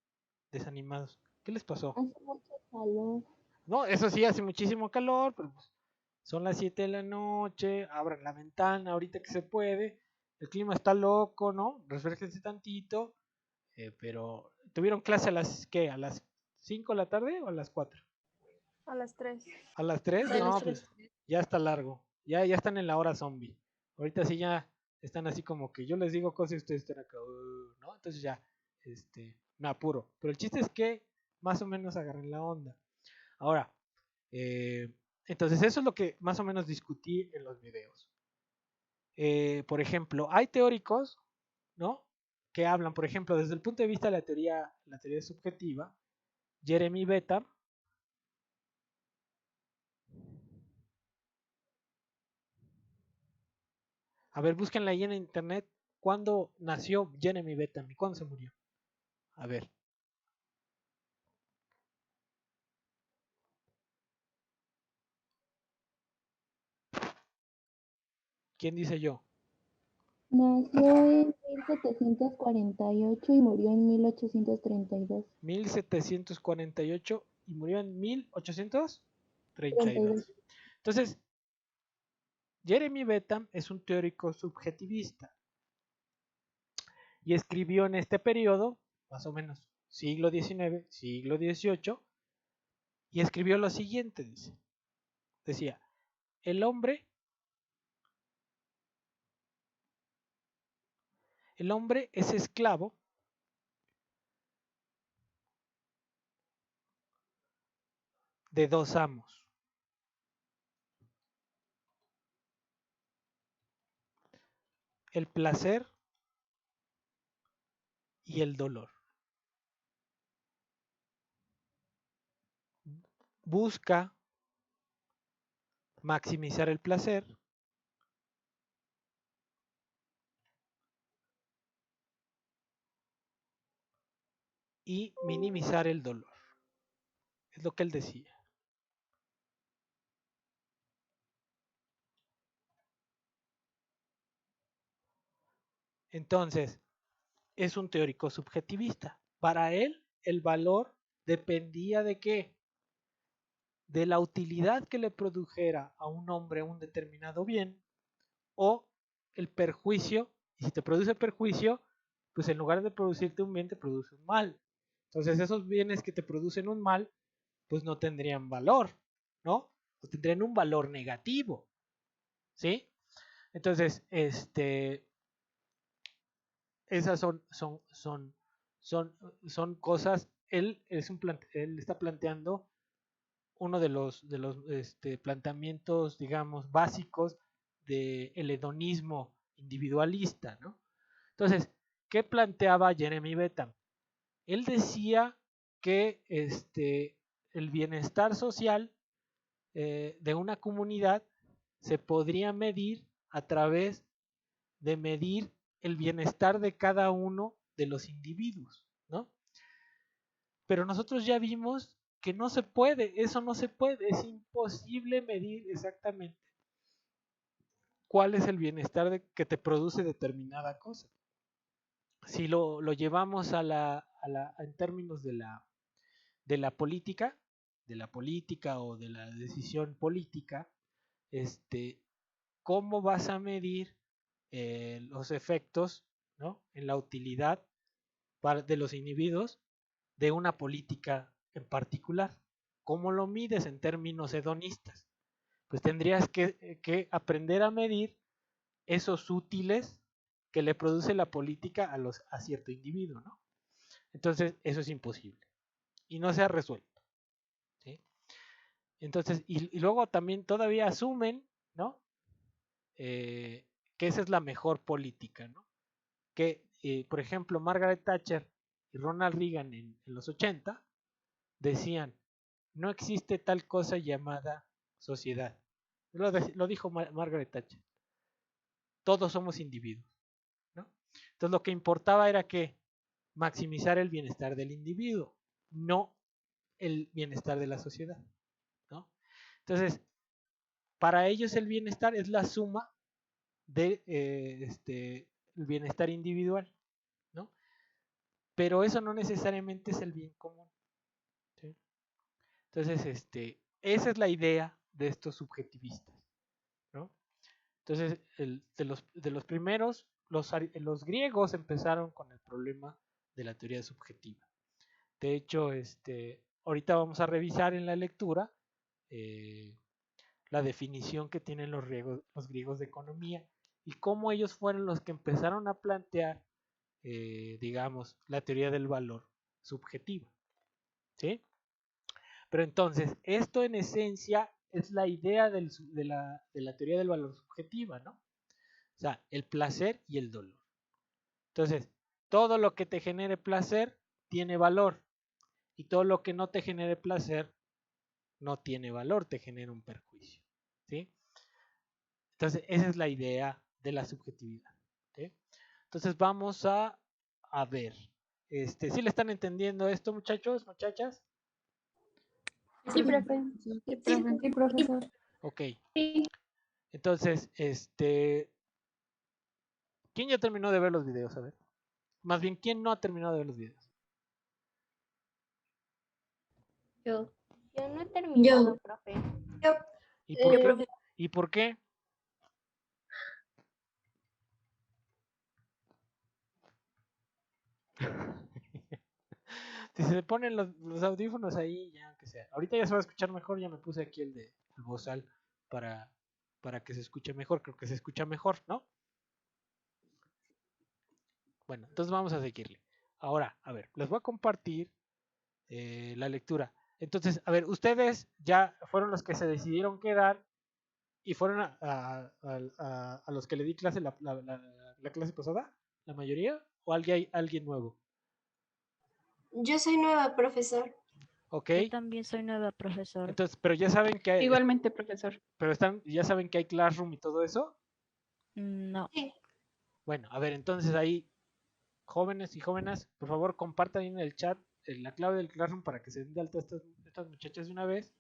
Desanimados. ¿Qué les pasó? Hace mucho calor. No, eso sí, hace muchísimo calor, pero pues, son las 7 de la noche, abran la ventana ahorita que se puede. El clima está loco, ¿no? Refresquense tantito. Pero, ¿tuvieron clase a las qué? ¿A las 5 de la tarde o a las 4? A las 3. ¿A las 3? A las No, 3. pues ya está largo. Ya están en la hora zombie. Ahorita sí ya están así como que yo les digo cosas y ustedes están acá, ¿no? Entonces ya, me apuro. Pero el chiste es que más o menos agarren la onda. Ahora, eh, entonces eso es lo que más o menos discutí en los videos. Por ejemplo, hay teóricos, ¿no? Que hablan, por ejemplo, desde el punto de vista de la teoría subjetiva, Jeremy Bentham. A ver, búsquenla ahí en internet. ¿Cuándo nació Jeremy Bentham y cuándo se murió? A ver. ¿Quién dice yo? Nació en 1748 y murió en 1832. 1748 y murió en 32. 1832. Entonces, Jeremy Bentham es un teórico subjetivista y escribió en este periodo, más o menos siglo XIX, siglo XVIII, y escribió lo siguiente, dice. Decía, el hombre es esclavo de dos amos. El placer y el dolor. Busca maximizar el placer y minimizar el dolor. Es lo que él decía. Entonces, es un teórico subjetivista. Para él, el valor dependía de qué? de la utilidad que le produjera a un hombre un determinado bien o el perjuicio, y si te produce perjuicio, pues en lugar de producirte un bien te produce un mal. Entonces esos bienes que te producen un mal, pues no tendrían valor, ¿no? O tendrían un valor negativo, ¿sí? Entonces, esas son cosas, él está planteando uno de los planteamientos, digamos, básicos del hedonismo individualista, ¿no? Entonces, ¿qué planteaba Jeremy Bentham? Él decía que el bienestar social de una comunidad se podría medir a través de medir el bienestar de cada uno de los individuos, ¿no? Pero nosotros ya vimos que no se puede, eso no se puede, es imposible medir exactamente cuál es el bienestar que te produce determinada cosa. Si lo llevamos en términos de la política o de la decisión política, ¿cómo vas a medir los efectos, ¿no?, en la utilidad de los individuos de una política en particular? ¿Cómo lo mides en términos hedonistas? Pues tendrías que aprender a medir esos útiles que le produce la política a cierto individuo, ¿no? Entonces, eso es imposible y no se ha resuelto, ¿sí? Entonces, y luego también todavía asumen, ¿no?, que esa es la mejor política, ¿no? Que, por ejemplo, Margaret Thatcher y Ronald Reagan en los 80 decían, no existe tal cosa llamada sociedad. Lo dijo Margaret Thatcher. Todos somos individuos, ¿no? Entonces lo que importaba era que maximizar el bienestar del individuo, no el bienestar de la sociedad, ¿no? Entonces, para ellos el bienestar es la suma de el bienestar individual, ¿no? Pero eso no necesariamente es el bien común, ¿sí? Entonces, esa es la idea de estos subjetivistas, ¿no? Entonces, de los primeros, los griegos empezaron con el problema de la teoría subjetiva. De hecho, ahorita vamos a revisar en la lectura la definición que tienen los griegos de economía y cómo ellos fueron los que empezaron a plantear, digamos, la teoría del valor subjetiva, ¿sí? Pero entonces, esto en esencia es la idea de la teoría del valor subjetiva, ¿no? O sea, el placer y el dolor. Entonces, todo lo que te genere placer tiene valor y todo lo que no te genere placer no tiene valor, te genera un perjuicio, ¿sí? Entonces, esa es la idea de la subjetividad, ¿sí? Entonces, vamos a ver. ¿Sí le están entendiendo esto, muchachos, muchachas? Sí, profe. Sí, profe. Sí, profesor. Ok. Sí. Entonces, ¿quién ya terminó de ver los videos? A ver. Más bien, ¿quién no ha terminado de ver los videos? Yo. Yo no he terminado, profe. ¿Y por qué? profe. ¿Y por qué? Si se ponen los audífonos ahí, ya aunque sea. Ahorita ya se va a escuchar mejor, ya me puse aquí el bozal para que se escuche mejor, creo que se escucha mejor, ¿no? Bueno, entonces vamos a seguirle. Ahora, a ver, les voy a compartir la lectura. Entonces, a ver, ustedes ya fueron los que se decidieron quedar y fueron a los que le di clase la clase pasada, la mayoría, o alguien nuevo. Yo soy nueva, profesor. Ok, Yo también soy nueva, profesor. entonces, pero ya saben que hay, Igualmente, profesor. pero ya saben que hay Classroom y todo eso. No. Sí. Bueno, a ver, entonces ahí, jóvenes y jóvenes, por favor compartan en el chat la clave del Classroom para que se den de alta estas muchachas de una vez.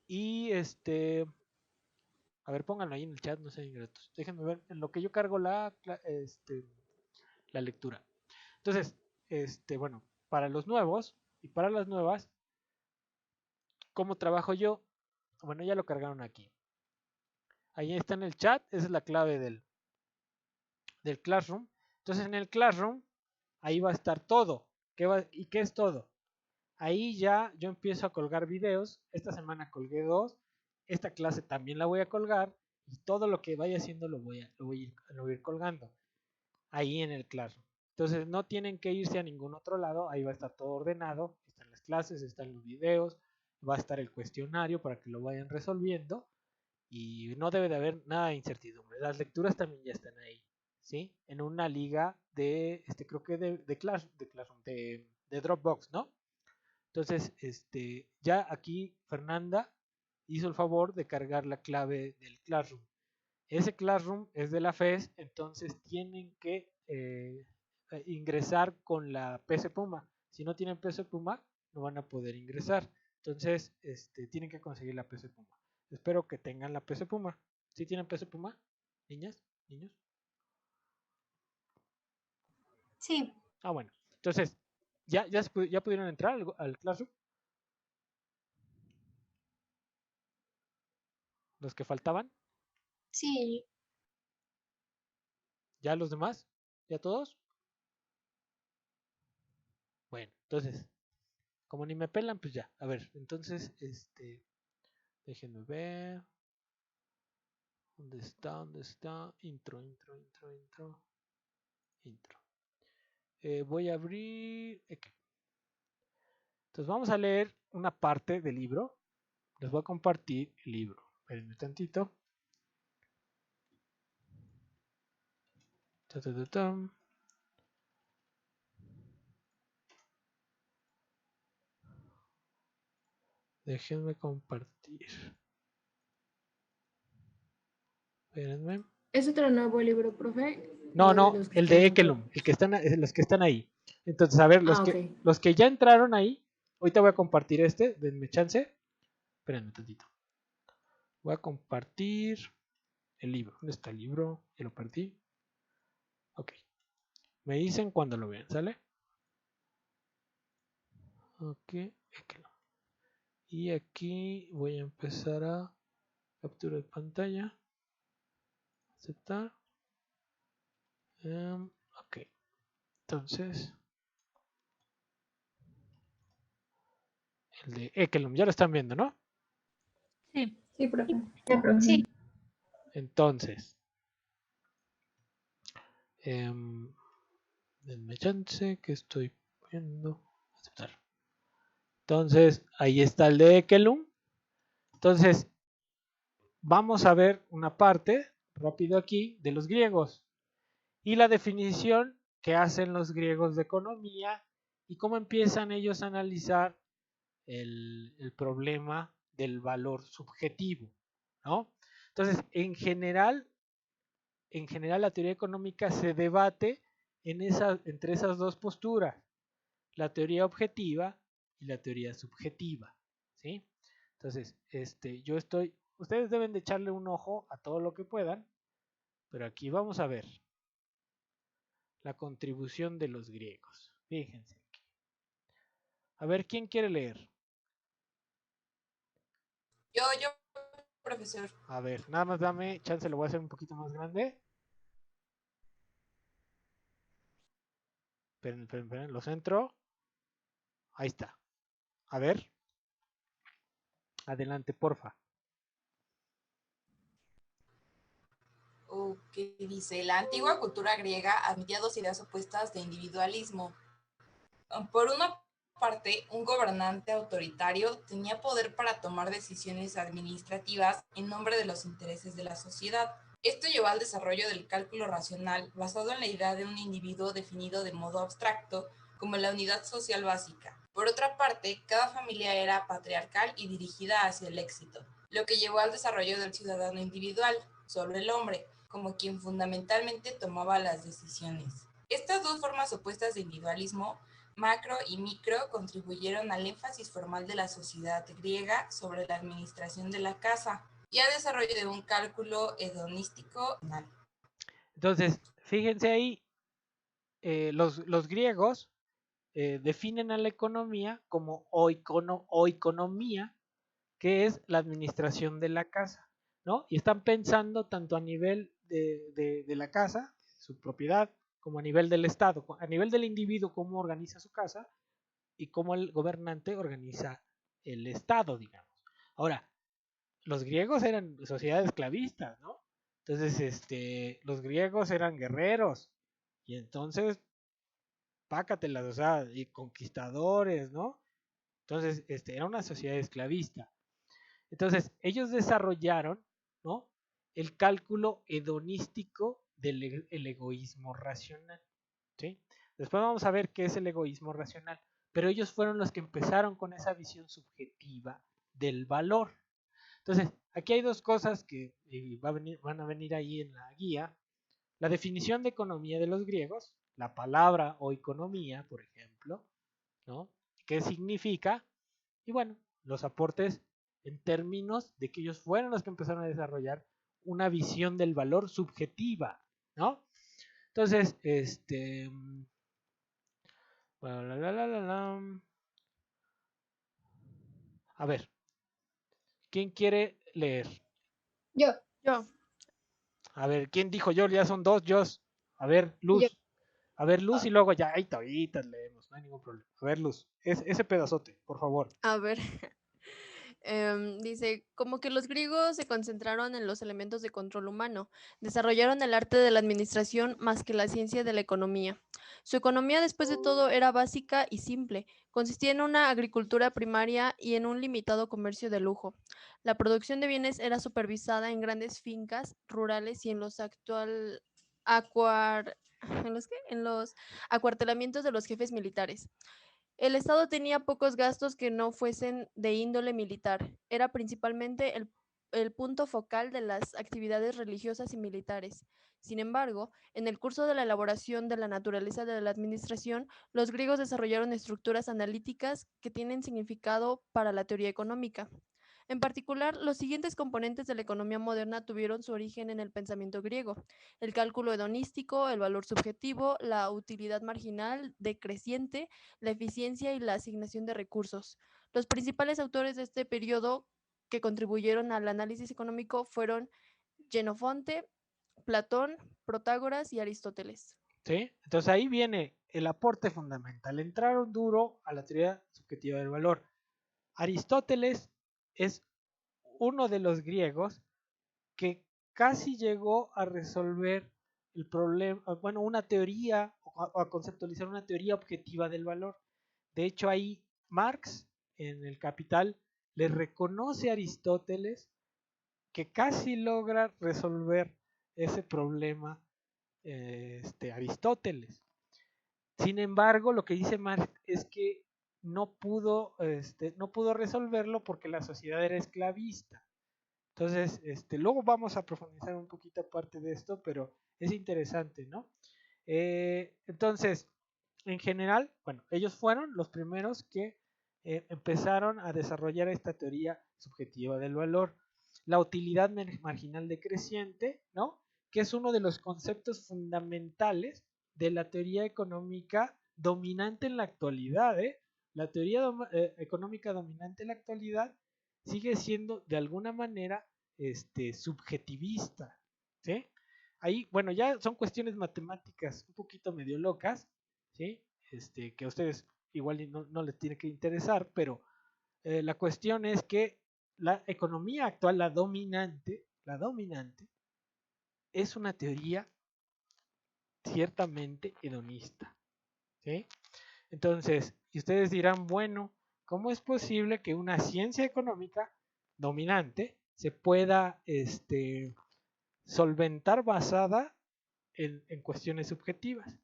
Y a ver, pónganlo ahí en el chat, no sean ingratos. Déjenme ver en lo que yo cargo la lectura. Entonces, bueno, para los nuevos y para las nuevas, ¿cómo trabajo yo? Bueno, ya lo cargaron aquí. Ahí está en el chat, esa es la clave del Classroom. Entonces en el Classroom, ahí va a estar todo. ¿Y qué es todo? Ahí ya yo empiezo a colgar videos. Esta semana colgué 2. Esta clase también la voy a colgar. Y todo lo que vaya haciendo lo voy a ir colgando. Ahí en el Classroom. Entonces no tienen que irse a ningún otro lado. Ahí va a estar todo ordenado. Están las clases, están los videos. Va a estar el cuestionario para que lo vayan resolviendo. Y no debe de haber nada de incertidumbre. Las lecturas también ya están ahí. ¿Sí? En una liga de, creo que de Classroom, de Dropbox, ¿no? Entonces, ya aquí Fernanda hizo el favor de cargar la clave del Classroom. Ese Classroom es de la FES, entonces tienen que ingresar con la PC Puma. Si no tienen PC Puma, no van a poder ingresar. Entonces, tienen que conseguir la PC Puma. Espero que tengan la PC Puma. ¿Sí tienen PC Puma? ¿Niñas? ¿Niños? Sí. Ah, bueno. Entonces, ¿ya pudieron entrar al Classroom? ¿Los que faltaban? Sí. ¿Ya los demás? ¿Ya todos? Bueno, entonces, como ni me pelan, pues ya. A ver, entonces, déjenme ver. ¿Dónde está? ¿Dónde está? Intro. Voy a abrir. Entonces vamos a leer una parte del libro. Les voy a compartir el libro. Espérenme tantito. Ta, ta, ta, ta. Déjenme compartir. Espérenme. ¿Es otro nuevo libro, profe? No, ¿O de no, los que el de están? Ekelum, los que están ahí. Entonces, a ver, Ah, ok. los que ya entraron ahí, ahorita voy a compartir denme chance. Espérenme tantito. Voy a compartir el libro. ¿Dónde está el libro? Ya lo perdí. Ok. Me dicen cuando lo vean, ¿sale? Ok. Ekelum. Y aquí voy a empezar a captura de pantalla. Aceptar. Ok. Entonces, el de Ekelum, ya lo están viendo, ¿no? Sí. Sí, profe. Sí. Entonces, denme chance que estoy viendo. Aceptar. Entonces, ahí está el de Ekelum. Entonces, vamos a ver una parte rápido aquí de los griegos y la definición que hacen los griegos de economía y cómo empiezan ellos a analizar el problema del valor subjetivo, ¿no? Entonces, en general la teoría económica se debate entre esas dos posturas, la teoría objetiva y la teoría subjetiva, ¿sí? Entonces, ustedes deben de echarle un ojo a todo lo que puedan, pero aquí vamos a ver la contribución de los griegos. Fíjense aquí. A ver, ¿quién quiere leer? Yo, profesor. A ver, nada más dame chance, lo voy a hacer un poquito más grande. Esperen, lo centro. Ahí está. A ver. Adelante, porfa. Que dice, la antigua cultura griega admitía dos ideas opuestas de individualismo. Por una parte, un gobernante autoritario tenía poder para tomar decisiones administrativas en nombre de los intereses de la sociedad. Esto llevó al desarrollo del cálculo racional basado en la idea de un individuo definido de modo abstracto como la unidad social básica. Por otra parte, cada familia era patriarcal y dirigida hacia el éxito, lo que llevó al desarrollo del ciudadano individual, solo el hombre, como quien fundamentalmente tomaba las decisiones. Estas dos formas opuestas de individualismo, macro y micro, contribuyeron al énfasis formal de la sociedad griega sobre la administración de la casa y al desarrollo de un cálculo hedonístico. Entonces, fíjense ahí, los griegos definen a la economía como oikonomía, que es la administración de la casa, ¿no? Y están pensando tanto a nivel de la casa, su propiedad, como a nivel del Estado, a nivel del individuo, cómo organiza su casa y cómo el gobernante organiza el Estado, digamos. Ahora, los griegos eran sociedades esclavistas, ¿no? Entonces, los griegos eran guerreros y entonces, pácatelas, o sea, y conquistadores, ¿no? Entonces, era una sociedad esclavista. Entonces, ellos desarrollaron, ¿no? El cálculo hedonístico del egoísmo racional, ¿sí? Después vamos a ver qué es el egoísmo racional, pero ellos fueron los que empezaron con esa visión subjetiva del valor. Entonces, aquí hay dos cosas que van a venir ahí en la guía. La definición de economía de los griegos, la palabra o economía, por ejemplo, ¿no? ¿Qué significa? Y bueno, los aportes en términos de que ellos fueron los que empezaron a desarrollar una visión del valor subjetiva, ¿no? Entonces, a ver, ¿quién quiere leer? Yo. Yo. A ver, ¿quién dijo yo? Ya son dos yo. A ver, Luz. Yo. A ver, Luz, y luego ya, ahí ahorita leemos, no hay ningún problema. A ver, Luz, ese pedazote, por favor. A ver, dice, como que los griegos se concentraron en los elementos de control humano, desarrollaron el arte de la administración más que la ciencia de la economía. Su economía, después de todo, era básica y simple, consistía en una agricultura primaria y en un limitado comercio de lujo. La producción de bienes era supervisada en grandes fincas rurales y en los ¿en los qué? En los acuartelamientos de los jefes militares. El Estado tenía pocos gastos que no fuesen de índole militar. Era principalmente el punto focal de las actividades religiosas y militares. Sin embargo, en el curso de la elaboración de la naturaleza de la administración, los griegos desarrollaron estructuras analíticas que tienen significado para la teoría económica. En particular, los siguientes componentes de la economía moderna tuvieron su origen en el pensamiento griego: el cálculo hedonístico, el valor subjetivo, la utilidad marginal decreciente, la eficiencia y la asignación de recursos. Los principales autores de este periodo que contribuyeron al análisis económico fueron Xenofonte, Platón, Protágoras y Aristóteles. ¿Sí? Entonces ahí viene el aporte fundamental. Entraron duro a la teoría subjetiva del valor. Aristóteles es uno de los griegos que casi llegó a resolver el problema, bueno, una teoría o a conceptualizar una teoría objetiva del valor. De hecho, ahí Marx, en el Capital, le reconoce a Aristóteles que casi logra resolver ese problema Aristóteles. Sin embargo, lo que dice Marx es que no pudo resolverlo porque la sociedad era esclavista. Entonces, luego vamos a profundizar un poquito aparte de esto, pero es interesante, ¿no? Entonces, en general, bueno, ellos fueron los primeros que empezaron a desarrollar esta teoría subjetiva del valor. La utilidad marginal decreciente, ¿no? Que es uno de los conceptos fundamentales de la teoría económica dominante en la actualidad, ¿eh? La teoría económica dominante en la actualidad sigue siendo de alguna manera subjetivista, ¿sí? Ahí, bueno, ya son cuestiones matemáticas un poquito medio locas, ¿sí? Que a ustedes igual no les tiene que interesar, pero la cuestión es que la economía actual, la dominante, es una teoría ciertamente hedonista, ¿sí? Entonces, y ustedes dirán, bueno, ¿cómo es posible que una ciencia económica dominante se pueda solventar basada en cuestiones subjetivas?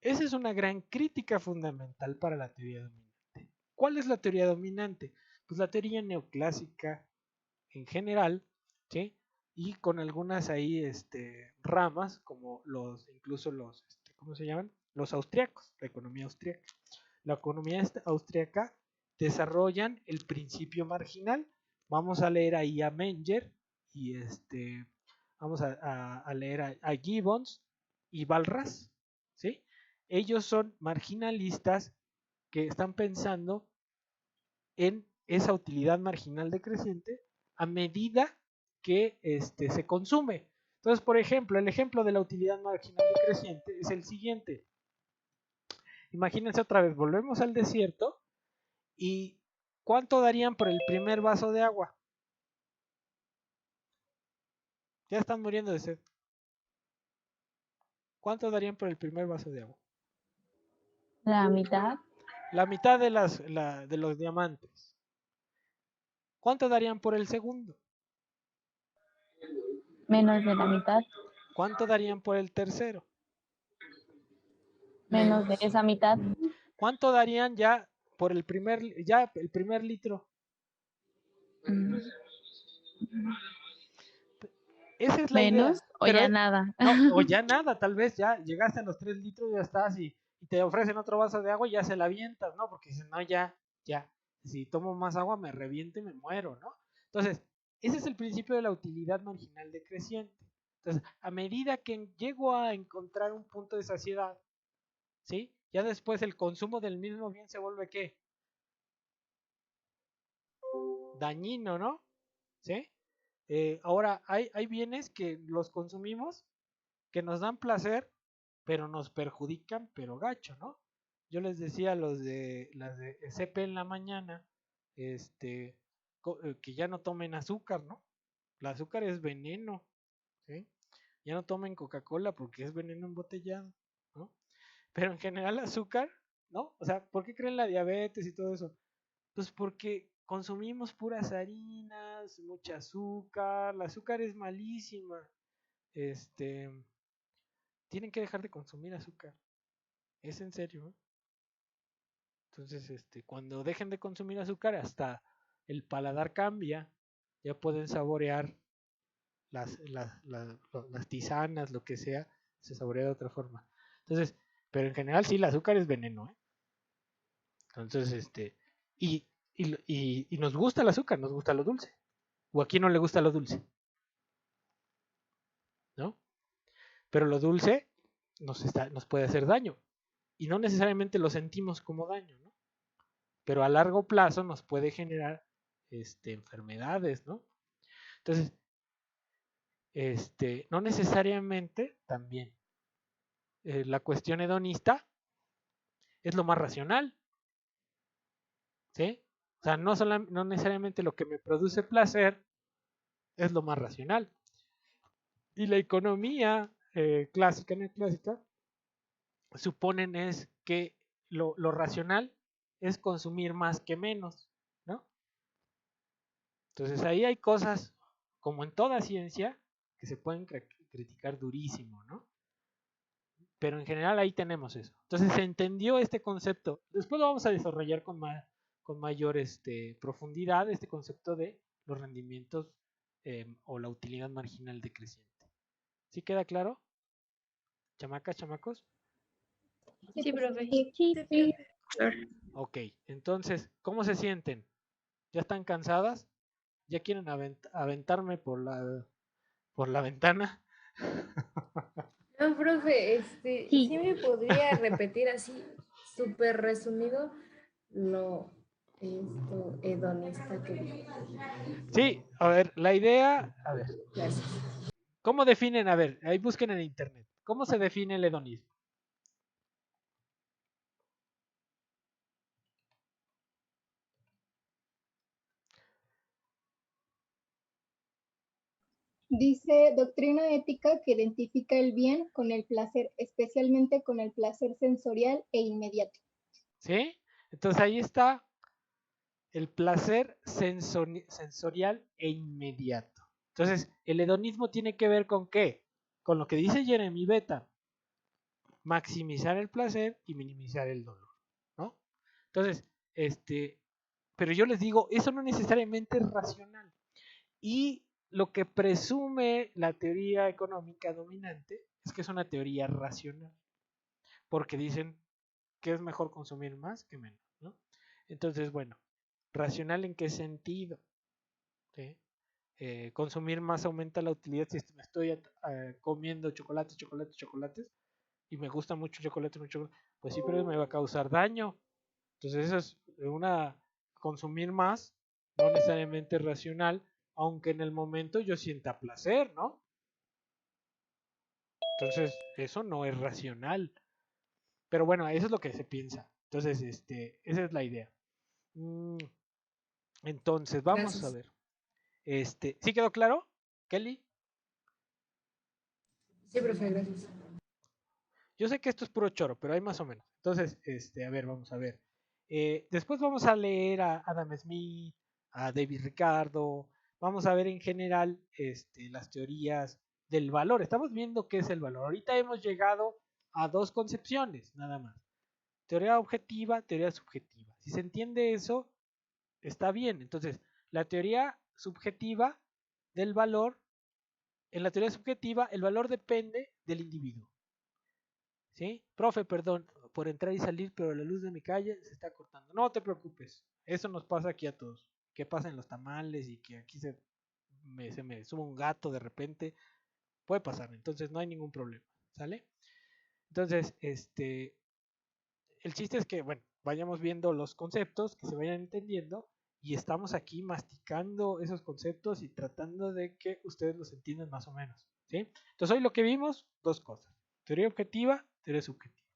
Esa es una gran crítica fundamental para la teoría dominante. ¿Cuál es la teoría dominante? Pues la teoría neoclásica en general, ¿sí? Y con algunas ahí ramas, como incluso los, ¿cómo se llaman? Los austriacos, la economía austríaca. La economía austríaca desarrollan el principio marginal. Vamos a leer ahí a Menger y vamos a leer a Gibbons y Walras, ¿sí? Ellos son marginalistas que están pensando en esa utilidad marginal decreciente a medida que se consume. Entonces, por ejemplo, el ejemplo de la utilidad marginal decreciente es el siguiente. Imagínense otra vez, volvemos al desierto y ¿cuánto darían por el primer vaso de agua? Ya están muriendo de sed. ¿Cuánto darían por el primer vaso de agua? La mitad. La mitad de los diamantes. ¿Cuánto darían por el segundo? Menos de la mitad. ¿Cuánto darían por el tercero? Menos de esa mitad. ¿Cuánto darían ya por el primer litro? Esa es la Menos idea. o Pero ya nada. no, o ya nada, tal vez ya llegaste a los 3 litros y ya estás y te ofrecen otro vaso de agua y ya se la avientas, ¿no? Porque dices, no, ya, si tomo más agua me reviento y me muero, ¿no? Entonces, ese es el principio de la utilidad marginal decreciente. Entonces, a medida que llego a encontrar un punto de saciedad, ¿sí? Ya después el consumo del mismo bien se vuelve ¿qué? Dañino, ¿no? ¿Sí? Ahora, hay bienes que los consumimos, que nos dan placer, pero nos perjudican, pero gacho, ¿no? Yo les decía a las de CP en la mañana, que ya no tomen azúcar, ¿no? El azúcar es veneno, ¿sí? Ya no tomen Coca-Cola porque es veneno embotellado, ¿no? Pero en general azúcar, ¿no? O sea, ¿por qué creen la diabetes y todo eso? Pues porque consumimos puras harinas, mucha azúcar, el azúcar es malísima. Tienen que dejar de consumir azúcar. Es en serio, ¿eh? Entonces, cuando dejen de consumir azúcar, hasta el paladar cambia. Ya pueden saborear las tisanas, lo que sea, se saborea de otra forma. Entonces, pero en general sí, el azúcar es veneno, ¿eh? Entonces, y nos gusta el azúcar, nos gusta lo dulce. ¿O a quién no le gusta lo dulce? ¿No? Pero lo dulce nos puede hacer daño. Y no necesariamente lo sentimos como daño, ¿no? Pero a largo plazo nos puede generar enfermedades, ¿no? Entonces, no necesariamente también la cuestión hedonista es lo más racional, ¿sí? O sea, no necesariamente lo que me produce placer es lo más racional. Y la economía clásica, neoclásica, suponen es que lo racional es consumir más que menos, ¿no? Entonces ahí hay cosas, como en toda ciencia, que se pueden criticar durísimo, ¿no? Pero en general ahí tenemos eso. Entonces se entendió este concepto. Después lo vamos a desarrollar con mayor profundidad, este concepto de los rendimientos o la utilidad marginal decreciente. ¿Sí queda claro? ¿Chamacas, chamacos? Sí, profe. Sí. Ok, entonces, ¿cómo se sienten? ¿Ya están cansadas? ¿Ya quieren aventarme por la ventana? No, profe, Sí. ¿sí me podría repetir así, súper resumido, lo hedonista que dijo? Sí, a ver, la idea, a ver, Gracias. ¿cómo definen? A ver, ahí busquen en internet. ¿Cómo se define el hedonismo? Dice doctrina ética que identifica el bien con el placer, especialmente con el placer sensorial e inmediato. ¿Sí? Entonces ahí está el placer sensorial e inmediato. Entonces, el hedonismo tiene que ver con ¿qué? Con lo que dice Jeremy Bentham. Maximizar el placer y minimizar el dolor, ¿no? Entonces, pero yo les digo, eso no necesariamente es racional. Y lo que presume la teoría económica dominante es que es una teoría racional, porque dicen que es mejor consumir más que menos, ¿no? Entonces, bueno, ¿racional en qué sentido? ¿Sí? Consumir más aumenta la utilidad si me estoy comiendo chocolates y me gusta mucho el chocolate, pues sí, pero me va a causar daño. Entonces eso es consumir más no necesariamente racional, aunque en el momento yo sienta placer, ¿no? Entonces, eso no es racional. Pero bueno, eso es lo que se piensa. Entonces, esa es la idea. Entonces, vamos a Gracias. ver. ¿Sí quedó claro, Kelly? Sí, profe, gracias. Yo sé que esto es puro choro, pero hay más o menos. Entonces, a ver, vamos a ver. Después vamos a leer a Adam Smith, a David Ricardo. Vamos a ver en general las teorías del valor. Estamos viendo qué es el valor. Ahorita hemos llegado a dos concepciones, nada más. Teoría objetiva, teoría subjetiva. Si se entiende eso, está bien. Entonces, la teoría subjetiva del valor, en la teoría subjetiva, el valor depende del individuo. ¿Sí? Profe, perdón por entrar y salir, pero la luz de mi calle se está cortando. No te preocupes, eso nos pasa aquí a todos. Que pasen los tamales y que aquí se me sube un gato de repente. Puede pasar, entonces no hay ningún problema. ¿Sale? Entonces, el chiste es que, bueno, vayamos viendo los conceptos, que se vayan entendiendo, y estamos aquí masticando esos conceptos y tratando de que ustedes los entiendan más o menos. ¿Sí? Entonces, hoy lo que vimos, dos cosas. Teoría objetiva, teoría subjetiva.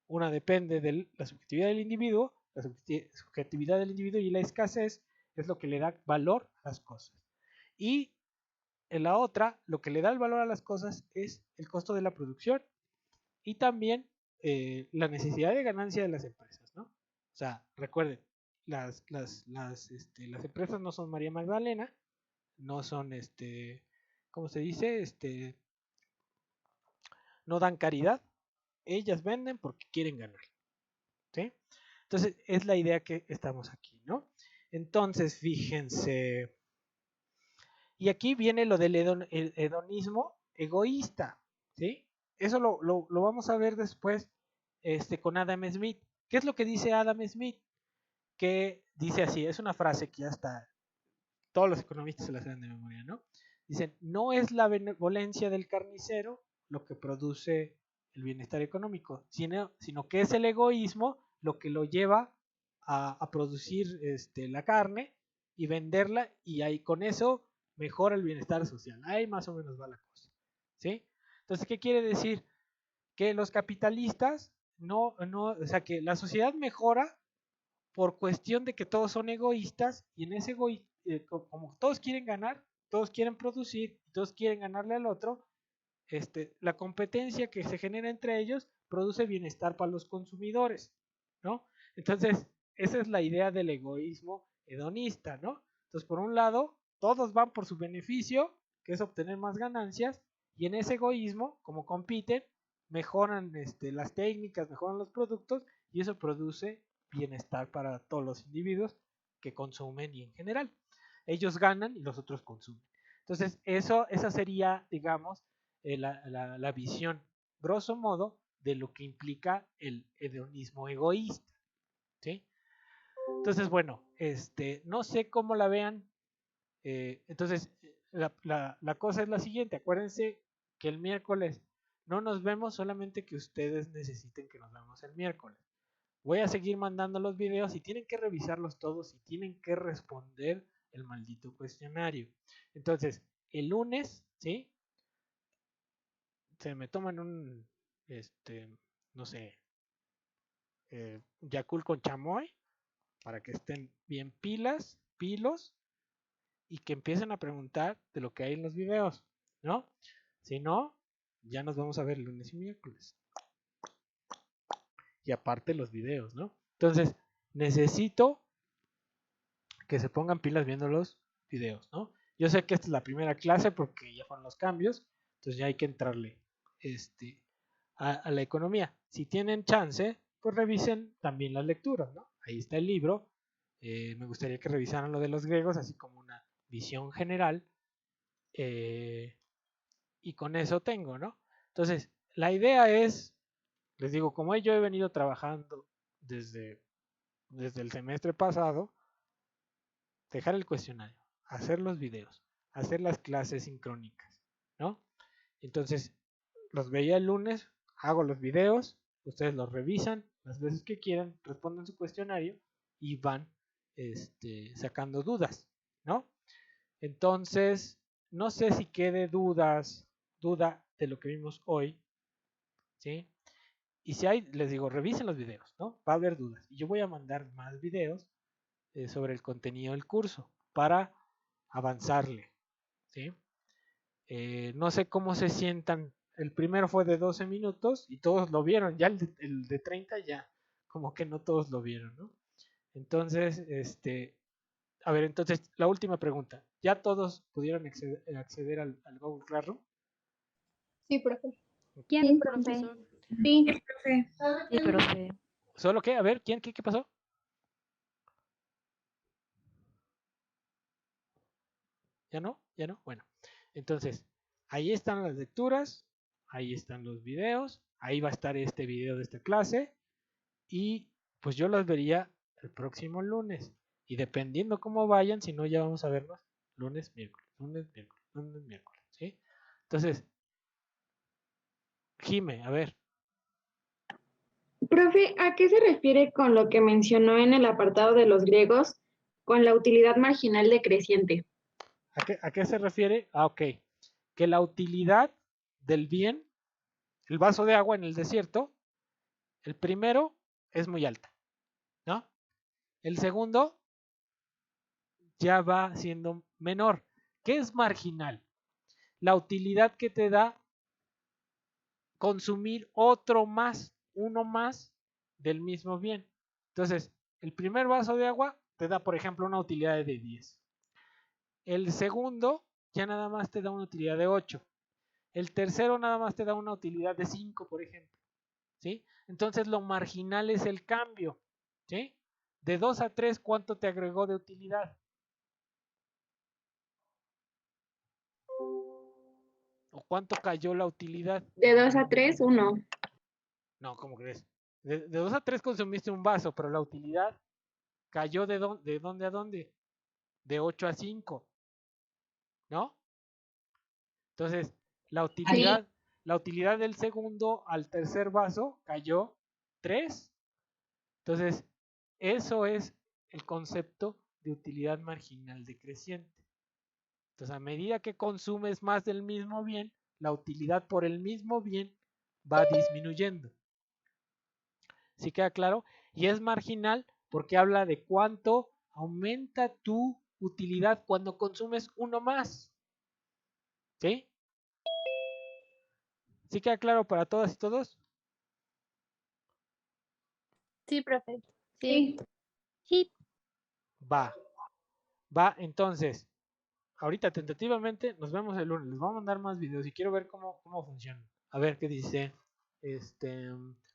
Una depende de la subjetividad del individuo, la subjetividad del individuo y la escasez es lo que le da valor a las cosas. Y en la otra, lo que le da el valor a las cosas es el costo de la producción y también la necesidad de ganancia de las empresas, ¿no? O sea, recuerden, las empresas no son María Magdalena, no son, ¿cómo se dice? No dan caridad, ellas venden porque quieren ganar, ¿sí? Entonces, es la idea que estamos aquí, ¿no? Entonces, fíjense, y aquí viene lo del hedonismo egoísta, ¿sí? Eso lo vamos a ver después con Adam Smith. ¿Qué es lo que dice Adam Smith? Que dice así, es una frase que ya está, todos los economistas se la saben de memoria, ¿no? Dicen, no es la benevolencia del carnicero lo que produce el bienestar económico, sino que es el egoísmo lo que lo lleva a producir la carne y venderla y ahí con eso mejora el bienestar social. Ahí más o menos va la cosa, ¿sí? Entonces, ¿qué quiere decir? Que los capitalistas o sea, que la sociedad mejora por cuestión de que todos son egoístas y en ese egoísmo, como todos quieren ganar, todos quieren producir, todos quieren ganarle al otro, la competencia que se genera entre ellos produce bienestar para los consumidores, ¿no? Entonces, esa es la idea del egoísmo hedonista, ¿no? Entonces, por un lado, todos van por su beneficio, que es obtener más ganancias, y en ese egoísmo, como compiten, mejoran las técnicas, mejoran los productos, y eso produce bienestar para todos los individuos que consumen y en general. Ellos ganan y los otros consumen. Entonces, esa sería, digamos, la visión, grosso modo, de lo que implica el hedonismo egoísta, ¿sí? Entonces, bueno, no sé cómo la vean. Entonces, la cosa es la siguiente. Acuérdense que el miércoles no nos vemos, solamente que ustedes necesiten que nos veamos el miércoles. Voy a seguir mandando los videos y tienen que revisarlos todos y tienen que responder el maldito cuestionario. Entonces, el lunes, ¿sí? Se me toman un, no sé, Yakult con chamoy para que estén bien pilos y que empiecen a preguntar de lo que hay en los videos, ¿no? Si no, ya nos vamos a ver el lunes y miércoles. Y aparte los videos, ¿no? Entonces, necesito que se pongan pilas viendo los videos, ¿no? Yo sé que esta es la primera clase porque ya fueron los cambios, entonces ya hay que entrarle a la economía. Si tienen chance, pues revisen también las lecturas, ¿no? Ahí está el libro. Me gustaría que revisaran lo de los griegos, así como una visión general. Y con eso tengo, ¿no? Entonces, la idea es, les digo, como yo he venido trabajando desde el semestre pasado, dejar el cuestionario, hacer los videos, hacer las clases sincrónicas, ¿no? Entonces, los veía el lunes, hago los videos, ustedes los revisan las veces que quieran, responden su cuestionario y van sacando dudas, ¿no? Entonces, no sé si quede duda de lo que vimos hoy, ¿sí? Y si hay, les digo, revisen los videos, ¿no? Va a haber dudas. Y yo voy a mandar más videos sobre el contenido del curso para avanzarle, ¿sí? No sé cómo se sientan. El primero fue de 12 minutos y todos lo vieron. Ya el de 30 ya, como que no todos lo vieron, ¿no? Entonces, a ver, entonces, la última pregunta. ¿Ya todos pudieron acceder al Google Classroom? Sí, profe. ¿Quién, Sí, profe? Profesor. Sí. Profe. Sí, profe. ¿Solo qué? A ver, ¿quién? ¿Qué pasó? ¿Ya no? ¿Ya no? Bueno, entonces, ahí están las lecturas, ahí están los videos, ahí va a estar este video de esta clase y pues yo los vería el próximo lunes. Y dependiendo cómo vayan, si no ya vamos a vernos lunes, miércoles, lunes, miércoles, lunes, miércoles, ¿sí? Entonces, Jime, a ver, Profe, ¿a qué se refiere con lo que mencionó en el apartado de los griegos con la utilidad marginal decreciente? ¿a qué se refiere? Ah, ok. Que la utilidad del bien, el vaso de agua en el desierto, el primero es muy alta, ¿no? El segundo ya va siendo menor. ¿Qué es marginal? La utilidad que te da consumir otro más, uno más del mismo bien. Entonces, el primer vaso de agua te da, por ejemplo, una utilidad de 10. El segundo ya nada más te da una utilidad de 8. El tercero nada más te da una utilidad de 5, por ejemplo. ¿Sí? Entonces, lo marginal es el cambio. ¿Sí? De 2 a 3, ¿cuánto te agregó de utilidad? ¿O cuánto cayó la utilidad? De 2 a 3, 1. No, ¿cómo crees? De 2 a 3 consumiste un vaso, pero la utilidad cayó de dónde a dónde? De 8 a 5, ¿no? Entonces, la utilidad del segundo al tercer vaso cayó 3. Entonces, eso es el concepto de utilidad marginal decreciente. Entonces, a medida que consumes más del mismo bien, la utilidad por el mismo bien va disminuyendo. ¿Sí queda claro? Y es marginal porque habla de cuánto aumenta tu utilidad cuando consumes uno más. ¿Sí? ¿Sí queda claro para todas y todos? Sí, profe. Sí. Sí. Va, entonces, ahorita tentativamente nos vemos el lunes. Les vamos a mandar más videos y quiero ver cómo funcionan. A ver qué dice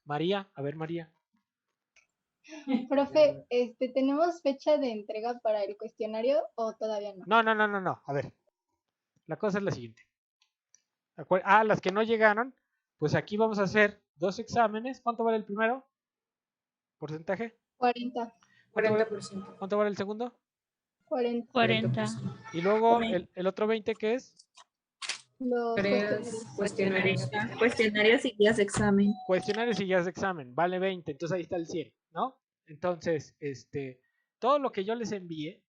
María. A ver, María. Profe, ¿tenemos fecha de entrega para el cuestionario o todavía no? No. A ver, la cosa es la siguiente. Las que no llegaron, pues aquí vamos a hacer 2 exámenes. ¿Cuánto vale el primero? ¿Porcentaje? 40. ¿Cuánto vale el segundo? 40. 40. Y luego el otro 20, ¿qué es? Los cuestionarios. Cuestionarios y guías de examen. Cuestionarios y guías de examen. Vale 20. Entonces ahí está el 100, ¿no? Entonces, todo lo que yo les envíe,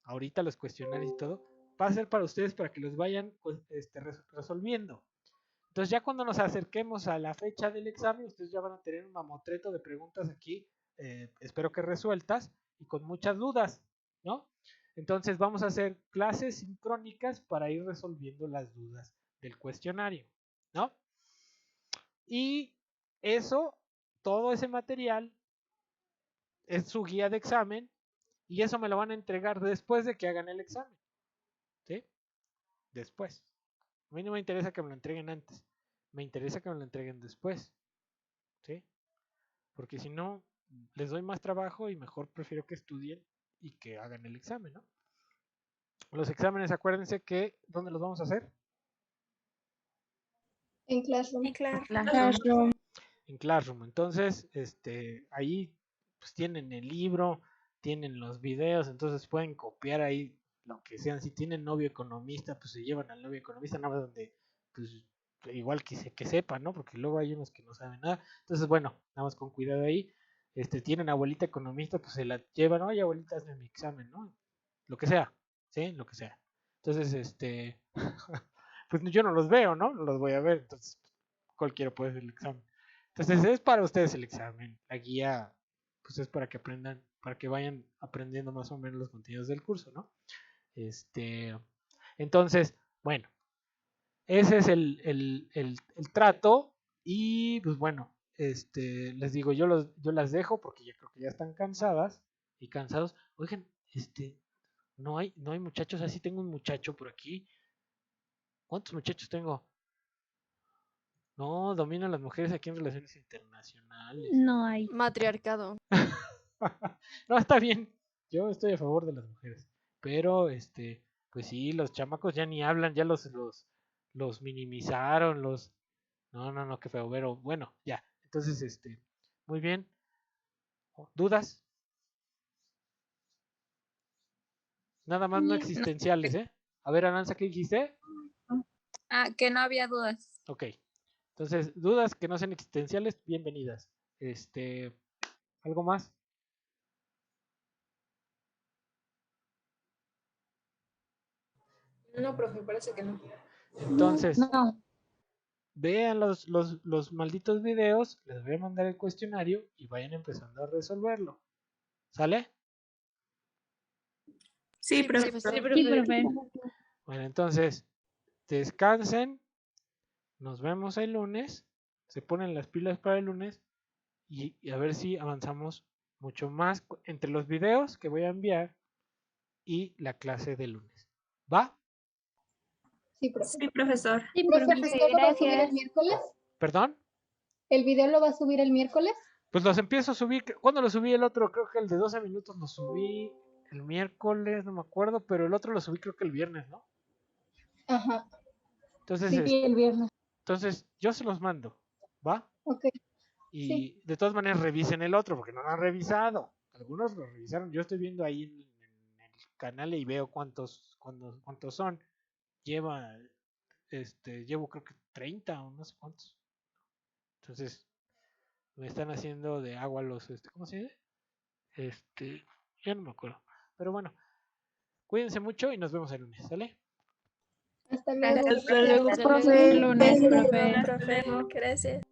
ahorita los cuestionarios y todo, va a ser para ustedes para que los vayan resolviendo. Entonces ya cuando nos acerquemos a la fecha del examen, ustedes ya van a tener un mamotreto de preguntas aquí, espero que resueltas y con muchas dudas, ¿no? Entonces vamos a hacer clases sincrónicas para ir resolviendo las dudas del cuestionario, ¿no? Y eso, todo ese material es su guía de examen y eso me lo van a entregar después de que hagan el examen, ¿sí? Después. A mí no me interesa que me lo entreguen antes, me interesa que me lo entreguen después, ¿sí? Porque si no, les doy más trabajo y mejor prefiero que estudien y que hagan el examen, ¿no? Los exámenes, acuérdense que, ¿dónde los vamos a hacer? En Classroom. Classroom. En Classroom. Entonces, ahí pues tienen el libro, tienen los videos, entonces pueden copiar ahí lo que sean. Si tienen novio economista, pues se llevan al novio economista, nada más donde, pues igual que sepan, ¿no? Porque luego hay unos que no saben nada. Entonces, bueno, nada más con cuidado ahí. tienen abuelita economista, pues se la llevan, oye abuelita, hazme mi examen, ¿no? Lo que sea, ¿sí? Lo que sea. Entonces, pues yo no los veo, ¿no? No los voy a ver, entonces cualquiera puede hacer el examen. Entonces es para ustedes el examen. La guía, pues es para que aprendan, para que vayan aprendiendo más o menos los contenidos del curso, ¿no? Entonces, bueno, ese es el trato y pues bueno, les digo, yo las dejo porque ya creo que ya están cansadas y cansados. Oigan, no hay muchachos, así tengo un muchacho por aquí. ¿Cuántos muchachos tengo? No, dominan las mujeres aquí en relaciones internacionales. No hay. Matriarcado. No, está bien. Yo estoy a favor de las mujeres. Pero, pues sí, los chamacos ya ni hablan, ya los minimizaron, No, qué feo, pero bueno, ya. Entonces, muy bien. ¿Dudas? Nada más no existenciales, ¿eh? A ver, Aranza, ¿qué dijiste? Que no había dudas. Ok. Entonces, dudas que no sean existenciales, bienvenidas. ¿Algo más? No, profe, parece que no. Entonces, No. vean los malditos videos, les voy a mandar el cuestionario y vayan empezando a resolverlo. ¿Sale? Sí, profe. profesor. Sí, profe. Bueno, entonces, descansen. Nos vemos el lunes. Se ponen las pilas para el lunes. Y a ver si avanzamos mucho más entre los videos que voy a enviar y la clase del lunes. ¿Va? Sí, profe. Sí, profesor. Sí, Profe, ¿el profe. video lo va a subir el Gracias. miércoles? ¿Perdón? ¿El video lo va a subir el miércoles? Pues los empiezo a subir. ¿Cuándo lo subí el otro? Creo que el de 12 minutos lo subí el miércoles, no me acuerdo, pero el otro lo subí creo que el viernes, ¿no? Ajá. Entonces, Sí, el viernes. entonces yo se los mando, ¿va? Ok. Y Sí. de todas maneras revisen el otro, porque no lo han revisado. Algunos lo revisaron. Yo estoy viendo ahí en el canal y veo cuántos son. Llevo creo que 30 o no sé cuántos. Entonces, me están haciendo de agua los, ¿cómo se dice? Ya no me acuerdo. Pero bueno, cuídense mucho y nos vemos el lunes, ¿sale? Hasta luego. Hasta luego, Hasta profe. luego, lunes, profe. Profe. Gracias.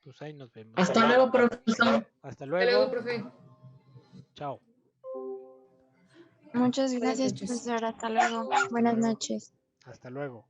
Pues ahí nos vemos. Hasta luego, profesor. Hasta Hasta luego. luego, profe. Chao. Muchas Buenas gracias, noches. profesor. Hasta luego. Buenas noches. Hasta luego.